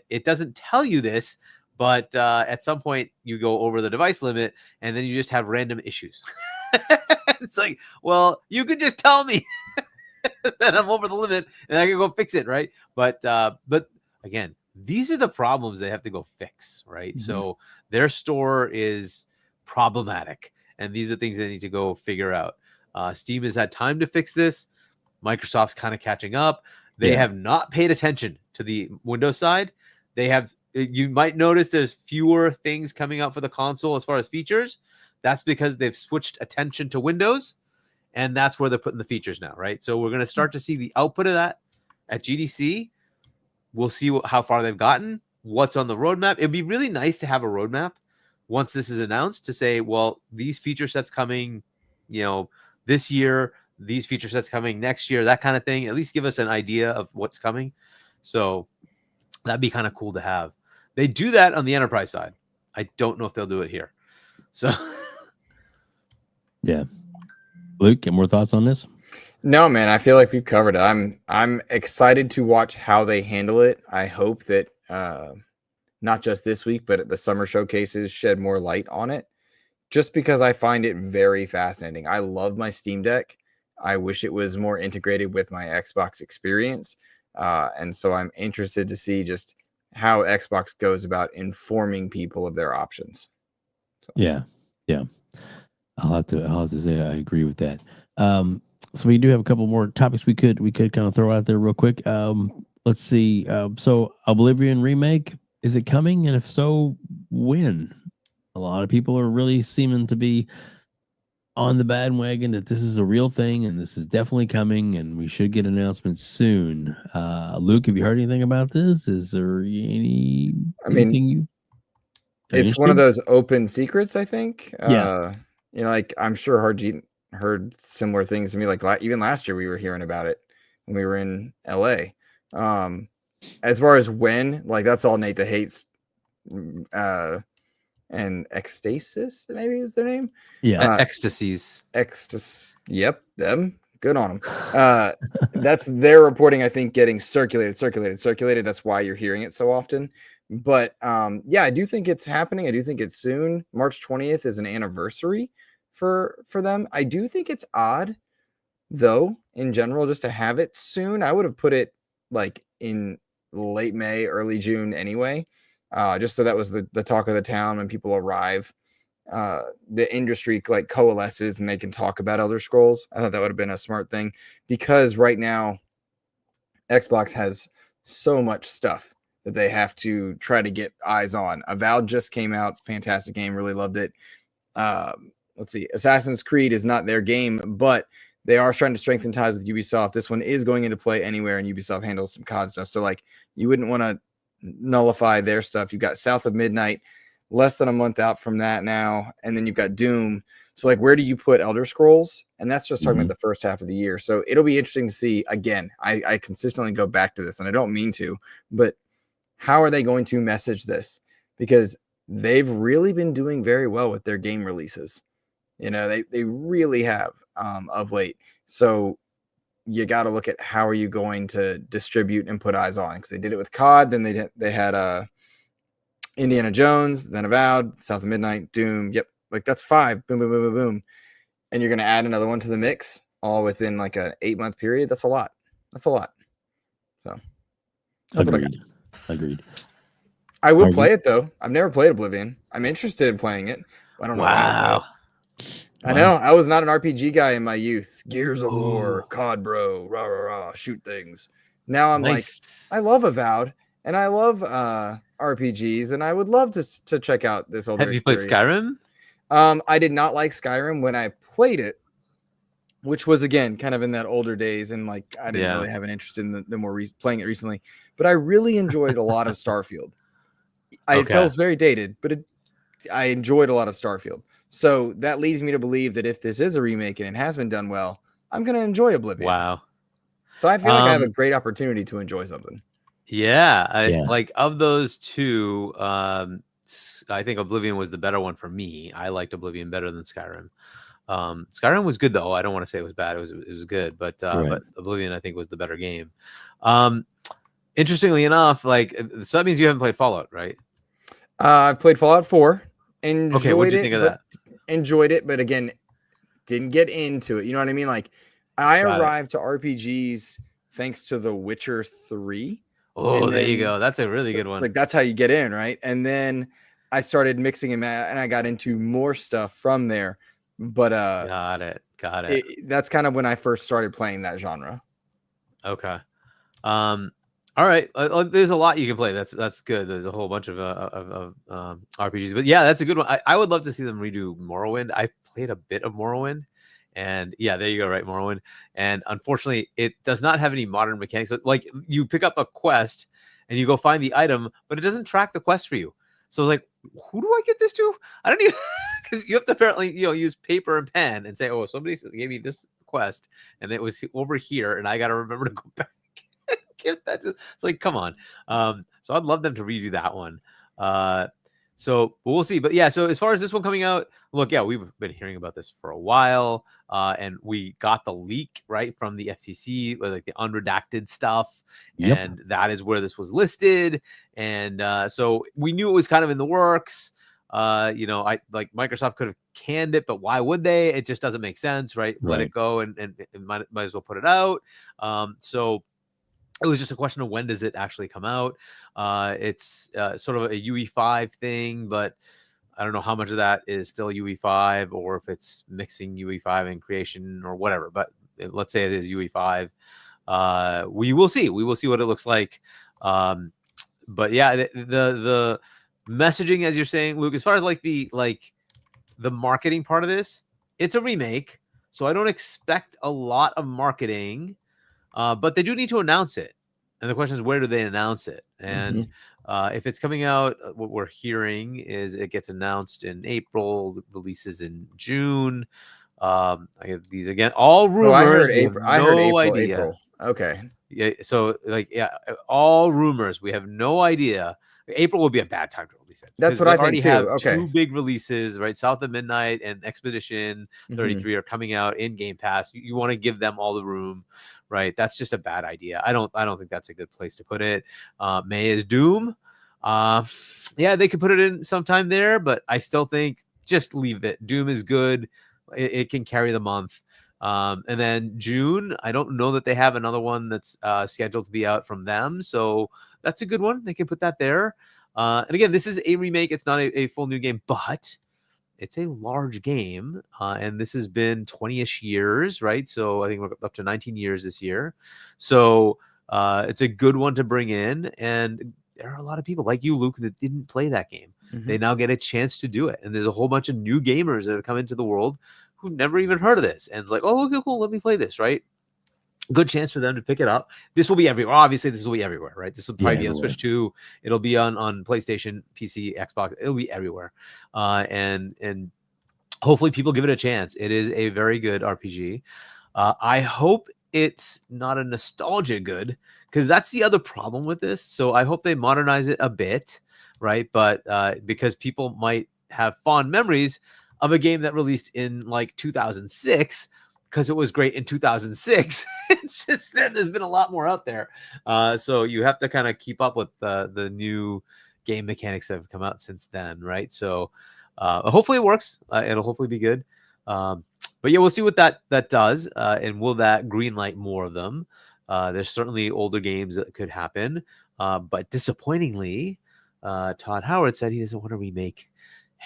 it doesn't tell you this, but at some point you go over the device limit and then you just have random issues. It's like, well, you could just tell me that I'm over the limit and I can go fix it, right? But again, these are the problems they have to go fix, right? So their store is problematic, and these are things they need to go figure out. Steam has had time to fix this. Microsoft's kind of catching up. They have not paid attention to the Windows side. They have. You might notice there's fewer things coming out for the console as far as features. That's because they've switched attention to Windows, and that's where they're putting the features now, right? So we're going to start to see the output of that at GDC. We'll see how far they've gotten, what's on the roadmap. It'd be really nice to have a roadmap once this is announced to say, well, these feature sets coming, this year, these feature sets coming next year, that kind of thing. At least give us an idea of what's coming. So that'd be kind of cool to have. They do that on the enterprise side. I don't know if they'll do it here. So yeah. Luke, get more thoughts on this? No, man, I feel like we've covered it. I'm excited to watch how they handle it. I hope that not just this week, but at the summer showcases shed more light on it, just because I find it very fascinating. I love my Steam Deck. I wish it was more integrated with my Xbox experience. And so I'm interested to see just how Xbox goes about informing people of their options. So. Yeah. I'll have to say I agree with that. So we do have a couple more topics we could kind of throw out there real quick. Let's see. So Oblivion remake, is it coming? And if so, when? A lot of people are really seeming to be on the bandwagon that this is a real thing and this is definitely coming and we should get announcements soon. Luke, have you heard anything about this? Is there anything it's one of those open secrets, I think. Yeah. Like I'm sure Hargeet heard similar things to me. Like even last year we were hearing about it when we were in LA. As far as when, like that's all Nate the Hates and Ecstasis, maybe is their name. Yeah, Ecstasies. Yep, them. Good on them. That's their reporting, I think, getting circulated. That's why you're hearing it so often. But yeah, I do think it's happening. I do think it's soon. March 20th is an anniversary for them. I do think it's odd, though, in general, just to have it soon. I would have put it like in late May, early June anyway. Just so that was the talk of the town when people arrive. The industry like coalesces and they can talk about Elder Scrolls. I thought that would have been a smart thing because right now Xbox has so much stuff that they have to try to get eyes on. Avowed just came out, fantastic game, really loved it. Let's see, Assassin's Creed is not their game, but they are trying to strengthen ties with Ubisoft. This one is going into play anywhere, and Ubisoft handles some COD stuff. So like you wouldn't want to nullify their stuff. You've got South of Midnight, less than a month out from that now, and then you've got Doom. So like where do you put Elder Scrolls? And that's just talking about the first half of the year. So it'll be interesting to see. Again, I consistently go back to this and I don't mean to, but how are they going to message this? Because they've really been doing very well with their game releases. They really have of late. So you got to look at how are you going to distribute and put eyes on, because they did it with COD. Then they had Indiana Jones, then Avowed, South of Midnight, Doom. Yep. Like that's 5. Boom, boom, boom, boom, boom. And you're going to add another one to the mix all within like an 8-month period. That's a lot. So that's Agreed. I would play it though. I've never played Oblivion. I'm interested in playing it. I don't know. Wow. I know. I was not an RPG guy in my youth. Gears of War, COD, bro, rah rah rah, shoot things. Now I'm like, I love Avowed and I love RPGs, and I would love to check out this older. Have you played Skyrim? I did not like Skyrim when I played it, which was again kind of in that older days, and like I didn't really have an interest in the more playing it recently. But I really enjoyed a lot of Starfield. It feels very dated, but I enjoyed a lot of Starfield. So that leads me to believe that if this is a remake and it has been done well, I'm going to enjoy Oblivion. Wow. So I feel like I have a great opportunity to enjoy something. Yeah. Like of those two, I think Oblivion was the better one for me. I liked Oblivion better than Skyrim. Skyrim was good though. I don't want to say it was bad. It was good, but Oblivion I think was the better game. Interestingly enough, like so that means you haven't played Fallout, right? I've played Fallout 4. Okay, what do you think of that? Enjoyed it, but again, didn't get into it. You know what I mean? Like I arrived to RPGs thanks to The Witcher 3. Oh, there you go. That's a really good one. Like that's how you get in, right? And then I started mixing and I got into more stuff from there. But got it. That's kind of when I first started playing that genre. Okay. All right. There's a lot you can play. That's good. There's a whole bunch of RPGs, but yeah, that's a good one. I would love to see them redo Morrowind. I played a bit of Morrowind, and yeah, there you go, right, Morrowind. And unfortunately, it does not have any modern mechanics. Like you pick up a quest and you go find the item, but it doesn't track the quest for you. So like, who do I get this to? I don't even, because you have to apparently use paper and pen and say, oh, somebody gave me this quest, and it was over here, and I got to remember to go back and get that. It's like, come on. So I'd love them to redo that one. So we'll see. But yeah, so as far as this one coming out, look, yeah, we've been hearing about this for a while. And we got the leak right from the FCC, with like the unredacted stuff. Yep. And that is where this was listed. And so we knew it was kind of in the works. I like Microsoft could have canned it, but why would they? It just doesn't make sense, right? Let it go and might as well put it out. So it was just a question of when does it actually come out. It's sort of a UE5 thing, but I don't know how much of that is still UE5 or if it's mixing UE5 and creation or whatever. But let's say it is UE5. We will see. We will see what it looks like. But yeah, the messaging, as you're saying, Luke, as far as like the marketing part of this, it's a remake, so I don't expect a lot of marketing. But they do need to announce it. And the question is, where do they announce it? And if it's coming out, what we're hearing is it gets announced in April, releases in June. I have these again, all rumors. I heard April. I heard April. April. Okay. Yeah. So all rumors. We have no idea. April will be a bad time to release it. That's what I think too. Have two big releases, right? South of Midnight and Expedition 33 are coming out in Game Pass. You want to give them all the room, right? That's just a bad idea. I don't think that's a good place to put it. May is Doom. Yeah, they could put it in sometime there, but I still think just leave it. Doom is good. It can carry the month. And then June, I don't know that they have another one that's scheduled to be out from them. So that's a good one. They can put that there. And again, this is a remake. It's not a full new game, but it's a large game. And this has been 20-ish years, right? So I think we're up to 19 years this year. So it's a good one to bring in. And there are a lot of people like you, Luke, that didn't play that game. They now get a chance to do it. And there's a whole bunch of new gamers that have come into the world who never even heard of this. And it's like, oh, okay, cool, let me play this, right? Good chance for them to pick it up. This will be everywhere. Obviously, this will be everywhere, right? This will probably be on Switch 2. It'll be on PlayStation, PC, Xbox. It'll be everywhere. And hopefully people give it a chance. It is a very good RPG. I hope it's not a nostalgia good, because that's the other problem with this. So I hope they modernize it a bit, right? But because people might have fond memories of a game that released in like 2006, because it was great in 2006. Since then, there's been a lot more out there. So you have to kind of keep up with the new game mechanics that have come out since then, right? So hopefully it works. It'll hopefully be good. But yeah, we'll see what that does. And will that greenlight more of them? There's certainly older games that could happen. But disappointingly, Todd Howard said he doesn't want to remake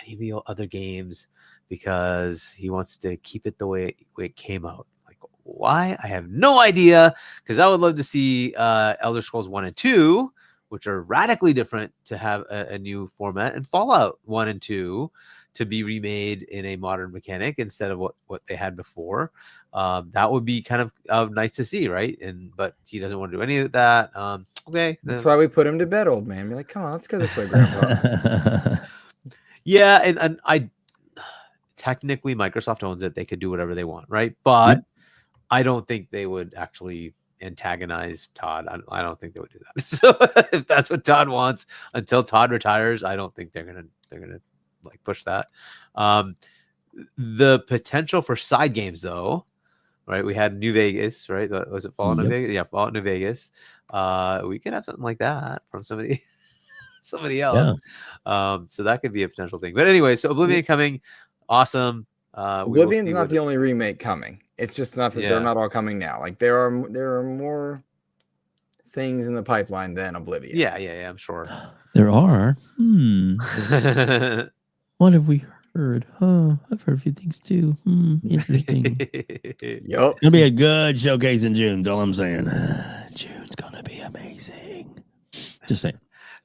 any of the other games because he wants to keep it the way it came out. Like, why? I have no idea, because I would love to see Elder Scrolls 1 and 2, which are radically different, to have a new format, and Fallout 1 and 2 to be remade in a modern mechanic instead of what they had before. That would be kind of nice to see, right? But he doesn't want to do any of that. Okay. That's why we put him to bed, old man. Be like, come on, let's go this way, Grandpa. Yeah, and I technically Microsoft owns it. They could do whatever they want, right? But I don't think they would actually antagonize Todd. I don't think they would do that. So if that's what Todd wants until Todd retires, I don't think they're gonna like push that. The potential for side games, though, right? We had New Vegas, right? Was it Fallout New Vegas? Yeah, Fallout New Vegas. We could have something like that from somebody else. So that could be a potential thing. But anyway, so Oblivion coming, awesome. Oblivion's not the only remake coming. It's just not that they're not all coming now. Like there are more things in the pipeline than Oblivion. Yeah, I'm sure. There are. What have we heard? Oh, I've heard a few things too. Interesting. Yup. It'll be a good showcase in June. That's all I'm saying. June's gonna be amazing. Just saying.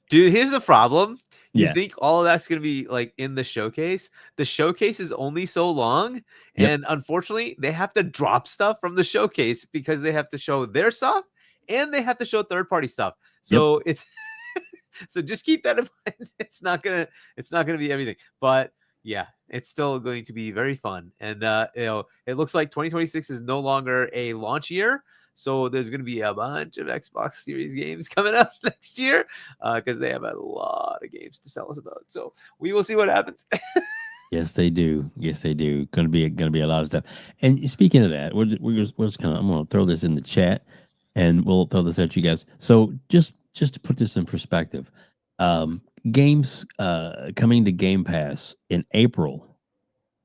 Dude, here's the problem. You think all of that's going to be like in the showcase? The showcase is only so long. And unfortunately, they have to drop stuff from the showcase because they have to show their stuff and they have to show third-party stuff. So it's so just keep that in mind. It's not gonna be everything. But yeah, it's still going to be very fun. And it looks like 2026 is no longer a launch year. So there's going to be a bunch of Xbox Series games coming out next year because they have a lot of games to tell us about. So we will see what happens. Yes, they do. Yes, they do. Going to be a lot of stuff. And speaking of that, we're just kind of, I'm going to throw this in the chat, and we'll throw this at you guys. So just to put this in perspective, games coming to Game Pass in April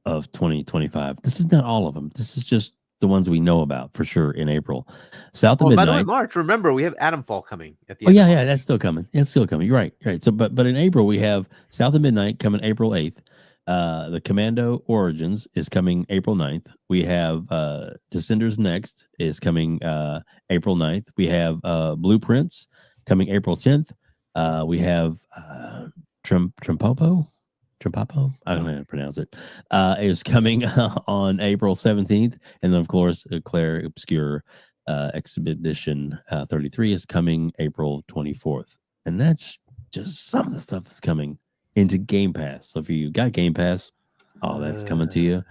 of 2025. This is not all of them. This is just the ones we know about for sure in April. South of Midnight. By the way, March, remember we have Adamfall coming at the end. Of Yeah, March. that's still coming. It's still coming. You're right. Right. So, but in April we have South of Midnight coming April 8th. The Commando Origins is coming April 9th. We have Descenders Next is coming April 9th. We have Blueprints coming April 10th. We have Trimpopo. I don't know how to pronounce it. Is coming on April 17th. And then, of course, Claire Obscure Expedition 33 is coming April 24th. And that's just some of the stuff that's coming into Game Pass. So if you got Game Pass, that's coming to you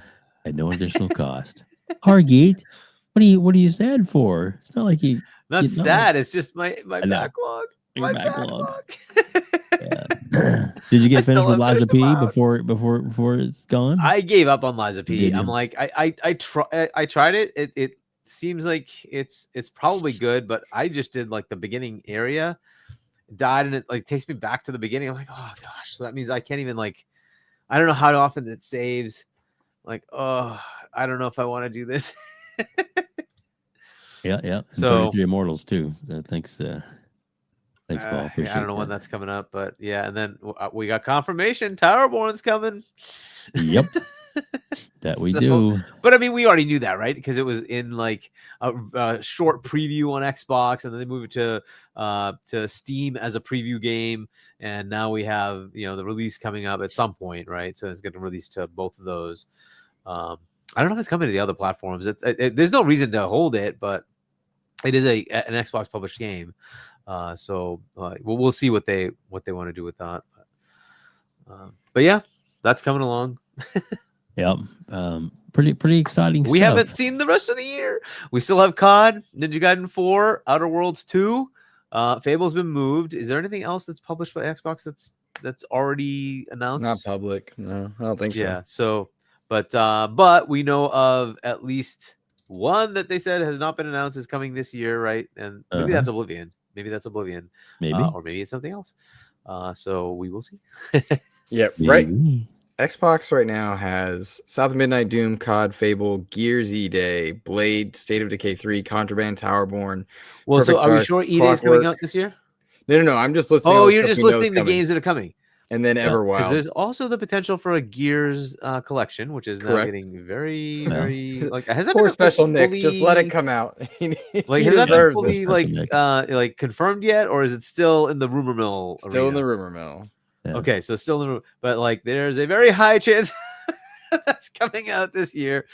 at no additional cost. Hargeet, what are you sad for? It's not like you. Not sad. It's just my I backlog. Your backlog. Did you get finished with Liza P before it's gone? I gave up on Liza P. I'm like, I tried it. It seems like it's probably good, but I just did like the beginning area, died, and it like takes me back to the beginning. I'm like, oh gosh, so that means I can't even like, I don't know how often it saves. Like, oh, I don't know if I want to do this. Yeah. And so 33 Immortals too. Thanks, Paul. Appreciate I don't know when that's coming up, but yeah. And then we got confirmation Towerborn's coming. Yep. That we do. But I mean, we already knew that, right? Because it was in like a short preview on Xbox, and then they moved it to Steam as a preview game, and now we have the release coming up at some point, right? So it's going to release to both of those. I don't know if it's coming to the other platforms. There's no reason to hold it, but it is an Xbox published game. So we'll see what they want to do with that. But yeah, that's coming along. Yep. Pretty exciting stuff. We haven't seen the rest of the year. We still have COD, Ninja Gaiden 4, Outer Worlds 2. Fable's been moved. Is there anything else that's published by Xbox that's already announced? Not public. No, I don't think so. Yeah. So, but we know of at least one that they said has not been announced is coming this year, right? And maybe that's Oblivion. Maybe or maybe it's something else. So we will see. Yeah, right. Xbox right now has South of Midnight, Doom, COD, Fable, Gears E-Day, Blade, State of Decay 3, Contraband, Towerborn. Well, so are we sure E-Day is coming out this year? No. I'm just listing. Oh, you're just listing the games that are coming. And then Everwild. Because there's also the potential for a Gears collection, which is now getting very, very like. Has that Poor been special Nick? Just let it come out. Like, has that been fully like confirmed yet, or is it still in the rumor mill? Still in the rumor mill. Yeah. Okay, so still in the room, but like there's a very high chance that's coming out this year.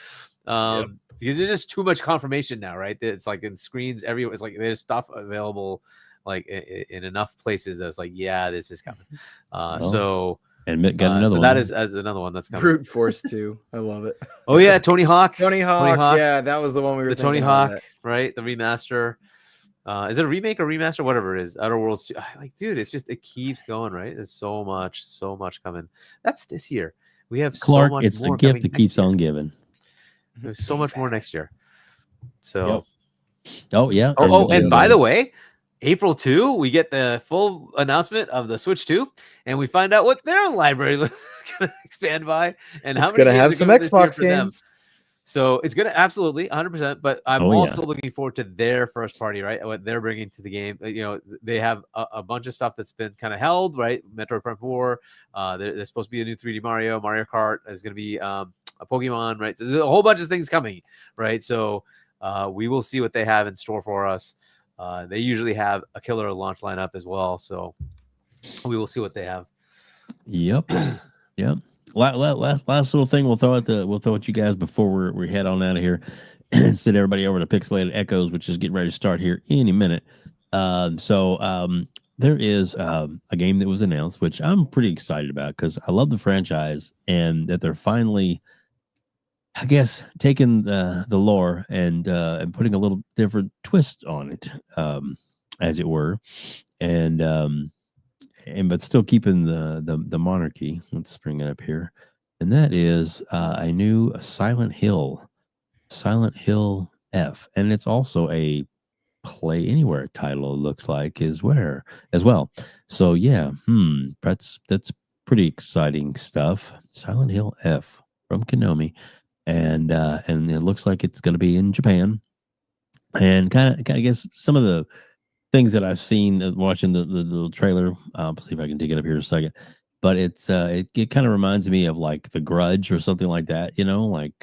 Because there's just too much confirmation now, right? It's like in screens everywhere. It's like there's stuff available like in enough places that's like, yeah, this is coming. So and Mick got another one. That is as another one that's coming. Brute Force 2. I love it. Oh yeah, Tony Hawk. Tony Hawk. Yeah, that was the one we were. The Tony Hawk, right? The remaster. Is it a remake or remaster? Whatever it is. Outer Worlds 2. Like, dude, it keeps going, right? There's so much coming. That's this year. We have Clark, so much it's more the gift that keeps on giving. There's so much more next year. So Oh yeah. And by the way, April 2, we get the full announcement of the Switch 2, and we find out what their library is going to expand by and how many going to have some Xbox games. So it's going to absolutely 100%, but I'm also looking forward to their first party, right? What they're bringing to the game. They have a bunch of stuff that's been kind of held, right? Metroid Prime 4. There's supposed to be a new 3D Mario Kart. There's going to be a Pokemon, right? So there's a whole bunch of things coming, right? So we will see what they have in store for us. They usually have a killer launch lineup as well. So we will see what they have. Yep. Yep. Last little thing we'll throw at you guys before we head on out of here and send everybody over to Pixelated Echoes, which is getting ready to start here any minute. So there is a game that was announced, which I'm pretty excited about because I love the franchise and that they're finally, I guess, taking the lore and putting a little different twist on it, as it were, and but still keeping the monarchy. Let's bring it up here, and that is a new Silent Hill F, and it's also a Play Anywhere title. It looks like as well. So yeah, that's pretty exciting stuff. Silent Hill F from Konami, and it looks like it's going to be in Japan. And kind of, I guess some of the things that I've seen watching the little trailer. I'll see if I can dig it up here in a second. But it's it kind of reminds me of like The Grudge or something like that. Like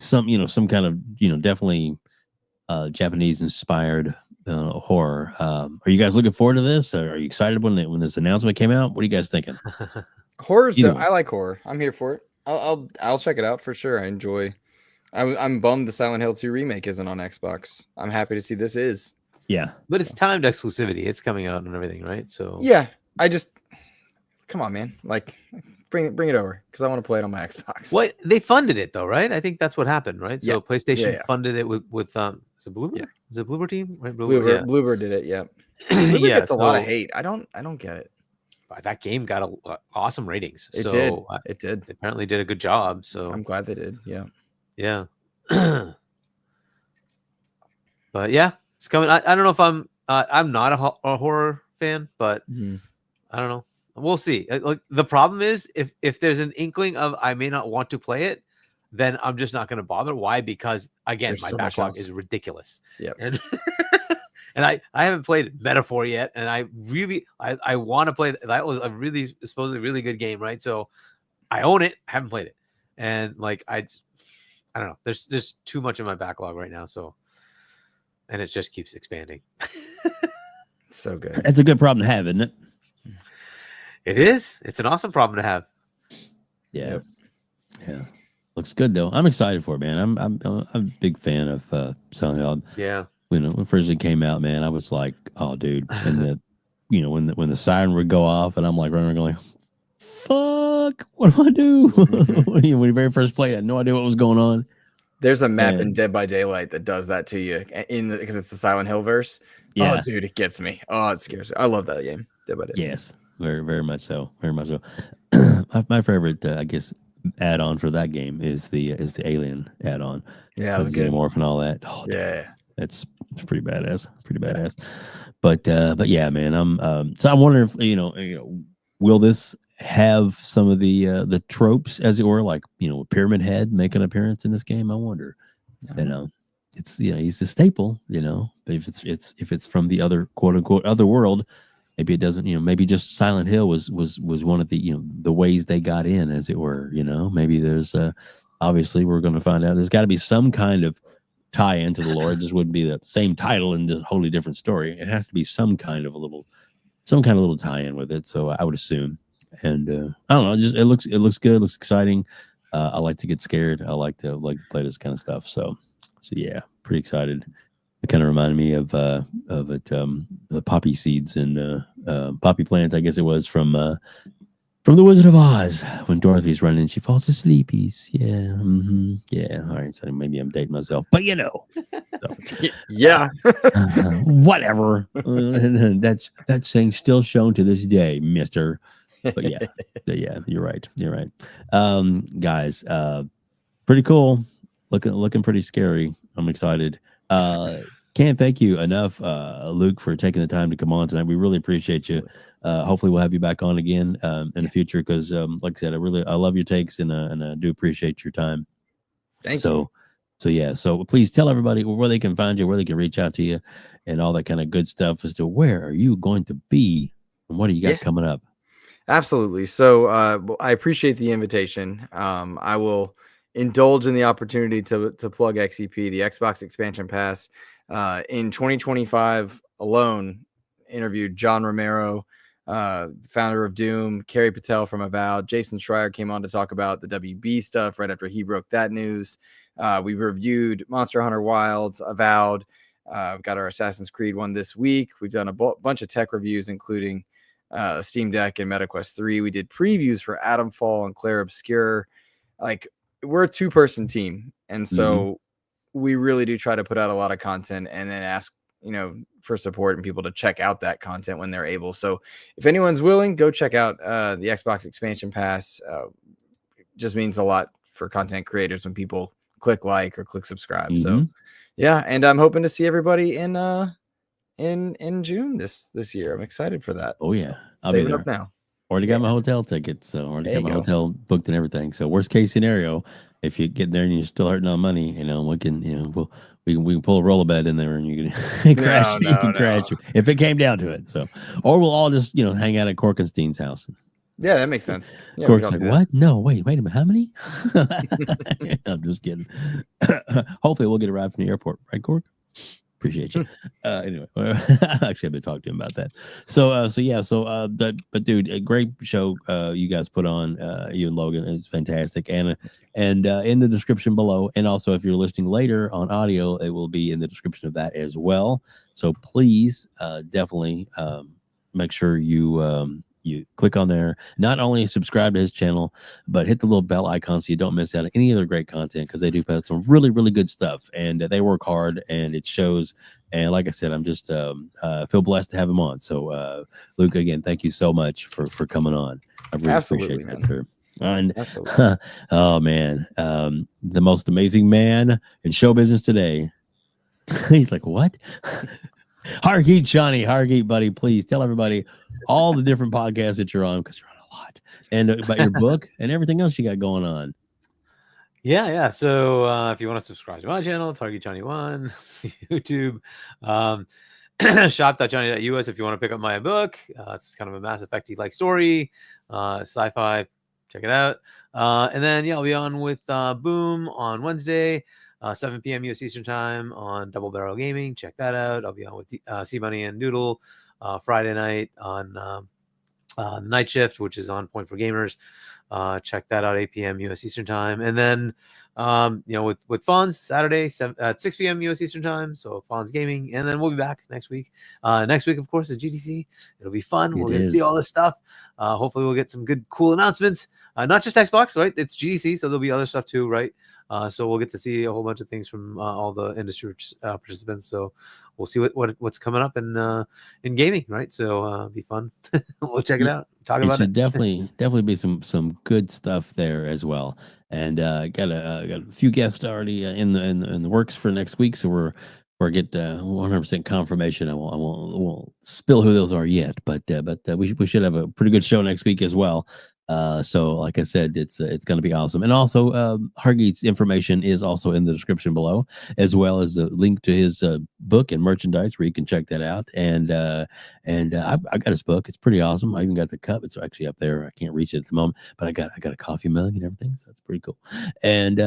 some kind of definitely Japanese inspired horror. Are you guys looking forward to this? Are you excited when this announcement came out? What are you guys thinking? Horror's I like horror. I'm here for it. I'll check it out for sure. I enjoy. I'm bummed the Silent Hill 2 remake isn't on Xbox. I'm happy to see this is. Yeah, but it's timed exclusivity. It's coming out and everything, right? So yeah, I just come on, man. Like bring it over because I want to play it on my Xbox. What they funded it though, right? I think that's what happened, right? So PlayStation funded it with is it Bluebird? Yeah. Is it Bluebird team? Right? Bluebird did it. Yeah. Bluebird gets a lot of hate. I don't get it. That game got awesome ratings. It did. They apparently did a good job. So I'm glad they did. Yeah. But yeah, it's coming. I don't know if I'm not a horror fan, but I don't know. We'll see. Like the problem is if there's an inkling of I may not want to play it, then I'm just not going to bother. Why? Because again, There's my so much backlog else. is ridiculous. Yeah. And I haven't played Metaphor yet, and I want to play. That was a supposedly really good game, right? So I own it. I haven't played it, and like I don't know. There's too much in my backlog right now, so and it just keeps expanding. So good. That's a good problem to have, isn't it? It is. It's an awesome problem to have. Yeah. Yeah. Looks good though. I'm excited for it, man. I'm a big fan of Silent Hill. Yeah. When it first came out, man, I was like, oh dude. And when the siren would go off and I'm like running going, fuck, what do I do? When you very first played, I had no idea what was going on. There's a map in Dead by Daylight that does that to you because it's the Silent Hill verse. Yeah. Oh, dude, it gets me. Oh, it scares me. I love that game. Dead by Daylight. Yes, very, very much so. Very much so. My favorite, I guess, add-on for that game is the Alien add-on. Yeah, the Xenomorph and all that. Oh, yeah, it's pretty badass. Pretty badass. But yeah, man. So I wonder if will this have some of the tropes, as it were, like Pyramid Head make an appearance in this game? I wonder. It's he's a staple. But if it's from the other quote unquote other world, maybe it doesn't. Maybe just Silent Hill was one of the the ways they got in, as it were. Maybe there's obviously we're going to find out. There's got to be some kind of tie into the lore. It just wouldn't be the same title and a wholly different story. It has to be some kind of a little tie-in with it. So I would assume. And I don't know. Just it looks good. It looks exciting. I like to get scared. I like to play this kind of stuff. So yeah, pretty excited. It kind of reminded me of the poppy seeds and poppy plants. I guess it was from the Wizard of Oz when Dorothy's running. She falls asleep. Yeah. Yeah. All right. So maybe I'm dating myself, but So. Yeah. Whatever. That's saying still shown to this day, Mister. But yeah, you're right. Guys, pretty cool. Looking pretty scary. I'm excited. Can't thank you enough, Luke, for taking the time to come on tonight. We really appreciate you. Hopefully we'll have you back on again in the future because, like I said, I love your takes and I do appreciate your time. Thank you. So yeah, so please tell everybody where they can find you, where they can reach out to you, and all that kind of good stuff as to where are you going to be and what do you got coming up. Absolutely. So I appreciate the invitation. I will indulge in the opportunity to plug XEP, the Xbox Expansion Pass. In 2025 alone, interviewed John Romero, founder of Doom, Kerry Patel from Avowed. Jason Schreier came on to talk about the WB stuff right after he broke that news. We reviewed Monster Hunter Wilds, Avowed, We've got our Assassin's Creed one this week. We've done a bunch of tech reviews, including Steam Deck and MetaQuest 3. We did previews for Atomfall and Clair Obscur. Like, we're a 2-person team, and so we really do try to put out a lot of content and then ask, for support and people to check out that content when they're able. So if anyone's willing, go check out the Xbox Expansion Pass. Just means a lot for content creators when people click like or click subscribe. So yeah, and I'm hoping to see everybody in June this year. I'm excited for that. Oh yeah, I'll save be it there. up now. Already got my hotel tickets, so already got my hotel booked and everything. So worst case scenario, if you get there and you're still hurting on money, we can we can pull a rollerbed in there and you can crash. You can crash if it came down to it. So, or we'll all just hang out at Korkenstein's house. Yeah, that makes sense. Yeah, Cork's like, what? No, wait a minute. How many? I'm just kidding. Hopefully we'll get a ride from the airport, right, Cork? Appreciate you. Anyway, actually, I've been talking to him about that. But dude, a great show you guys put on. You and Logan is fantastic, and in the description below, and also if you're listening later on audio, it will be in the description of that as well. So please, definitely make sure you click on there, not only subscribe to his channel, but hit the little bell icon so you don't miss out on any other great content, because they do put some really, really good stuff, and they work hard and it shows. And like I said, I'm just feel blessed to have him on. So Luke, again, thank you so much for coming on. I really appreciate that, sir. And oh man, the most amazing man in show business today. He's like, what? Hargeet Chani, Hargeet, buddy, please tell everybody all the different podcasts that you're on, because you're on a lot, and about your book and everything else you got going on. Yeah. So if you want to subscribe to my channel, it's Hargeet Chani 1, YouTube, shop.chani.us if you want to pick up my book. It's kind of a Mass Effect-like story, sci-fi. Check it out. And then I'll be on with Boom on Wednesday. 7 p.m. US Eastern Time on Double Barrel Gaming. Check that out. I'll be on with C-Money and Doodle Friday night on Night Shift, which is on Point for Gamers. Check that out, 8 p.m. US Eastern Time. And then, with Fonz, Saturday, 6 p.m. US Eastern Time. So Fonz Gaming. And then we'll be back next week. Next week, of course, is GDC. It'll be fun. We'll get to see all this stuff. Hopefully we'll get some good, cool announcements. Not just Xbox, right? It's GDC, so there'll be other stuff too, right? So we'll get to see a whole bunch of things from all the industry participants. So we'll see what's coming up in gaming, right? So be fun. We'll check it out. Talk about it. Definitely be some good stuff there as well. And got a few guests already in the works for next week. So we're get 100% confirmation. I won't spill who those are yet, but we should have a pretty good show next week as well. So like I said, it's going to be awesome. And also Hargeet's information is also in the description below, as well as the link to his book and merchandise where you can check that out. And I got his book. It's pretty awesome. I even got the cup. It's actually up there. I can't reach it at the moment, but I got a coffee mug and everything. So that's pretty cool. And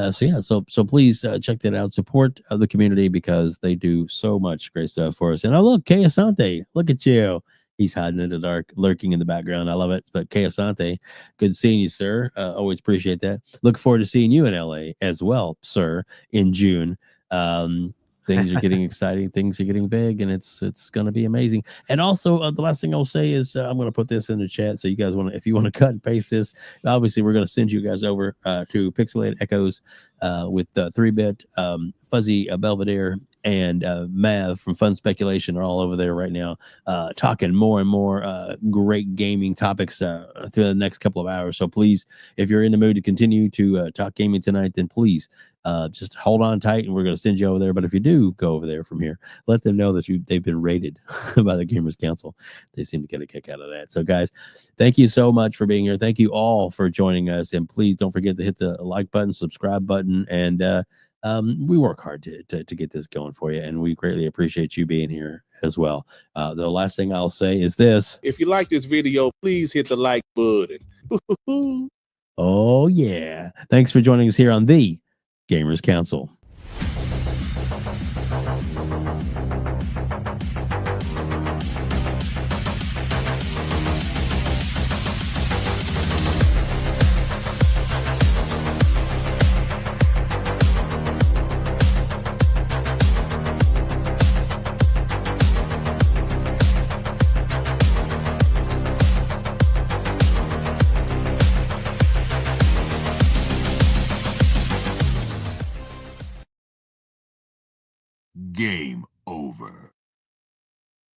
so please check that out. Support the community, because they do so much great stuff for us. And look, Kay Asante, look at you. He's hiding in the dark, lurking in the background. I love it. But Kay Asante, good seeing you, sir. Always appreciate that. Look forward to seeing you in LA as well, sir, in June. Things are getting exciting. Things are getting big, and it's going to be amazing. And also, the last thing I'll say is I'm going to put this in the chat. So you guys if you want to cut and paste this, obviously we're going to send you guys over to Pixelated Echoes with 3-Bit, Fuzzy Belvedere, and Mav from Fun Speculation are all over there right now, talking more and more great gaming topics through the next couple of hours. So please, if you're in the mood to continue to talk gaming tonight, then please just hold on tight, and we're going to send you over there. But if you do go over there from here, let them know that they've been rated by the Gamers Council. They seem to get a kick out of that. So guys, thank you so much for being here. Thank you all for joining us, and please don't forget to hit the like button, subscribe button, and we work hard to get this going for you, and we greatly appreciate you being here as well. The last thing I'll say is this: if you like this video, please hit the like button. Oh yeah, thanks for joining us here on the Gamers Council.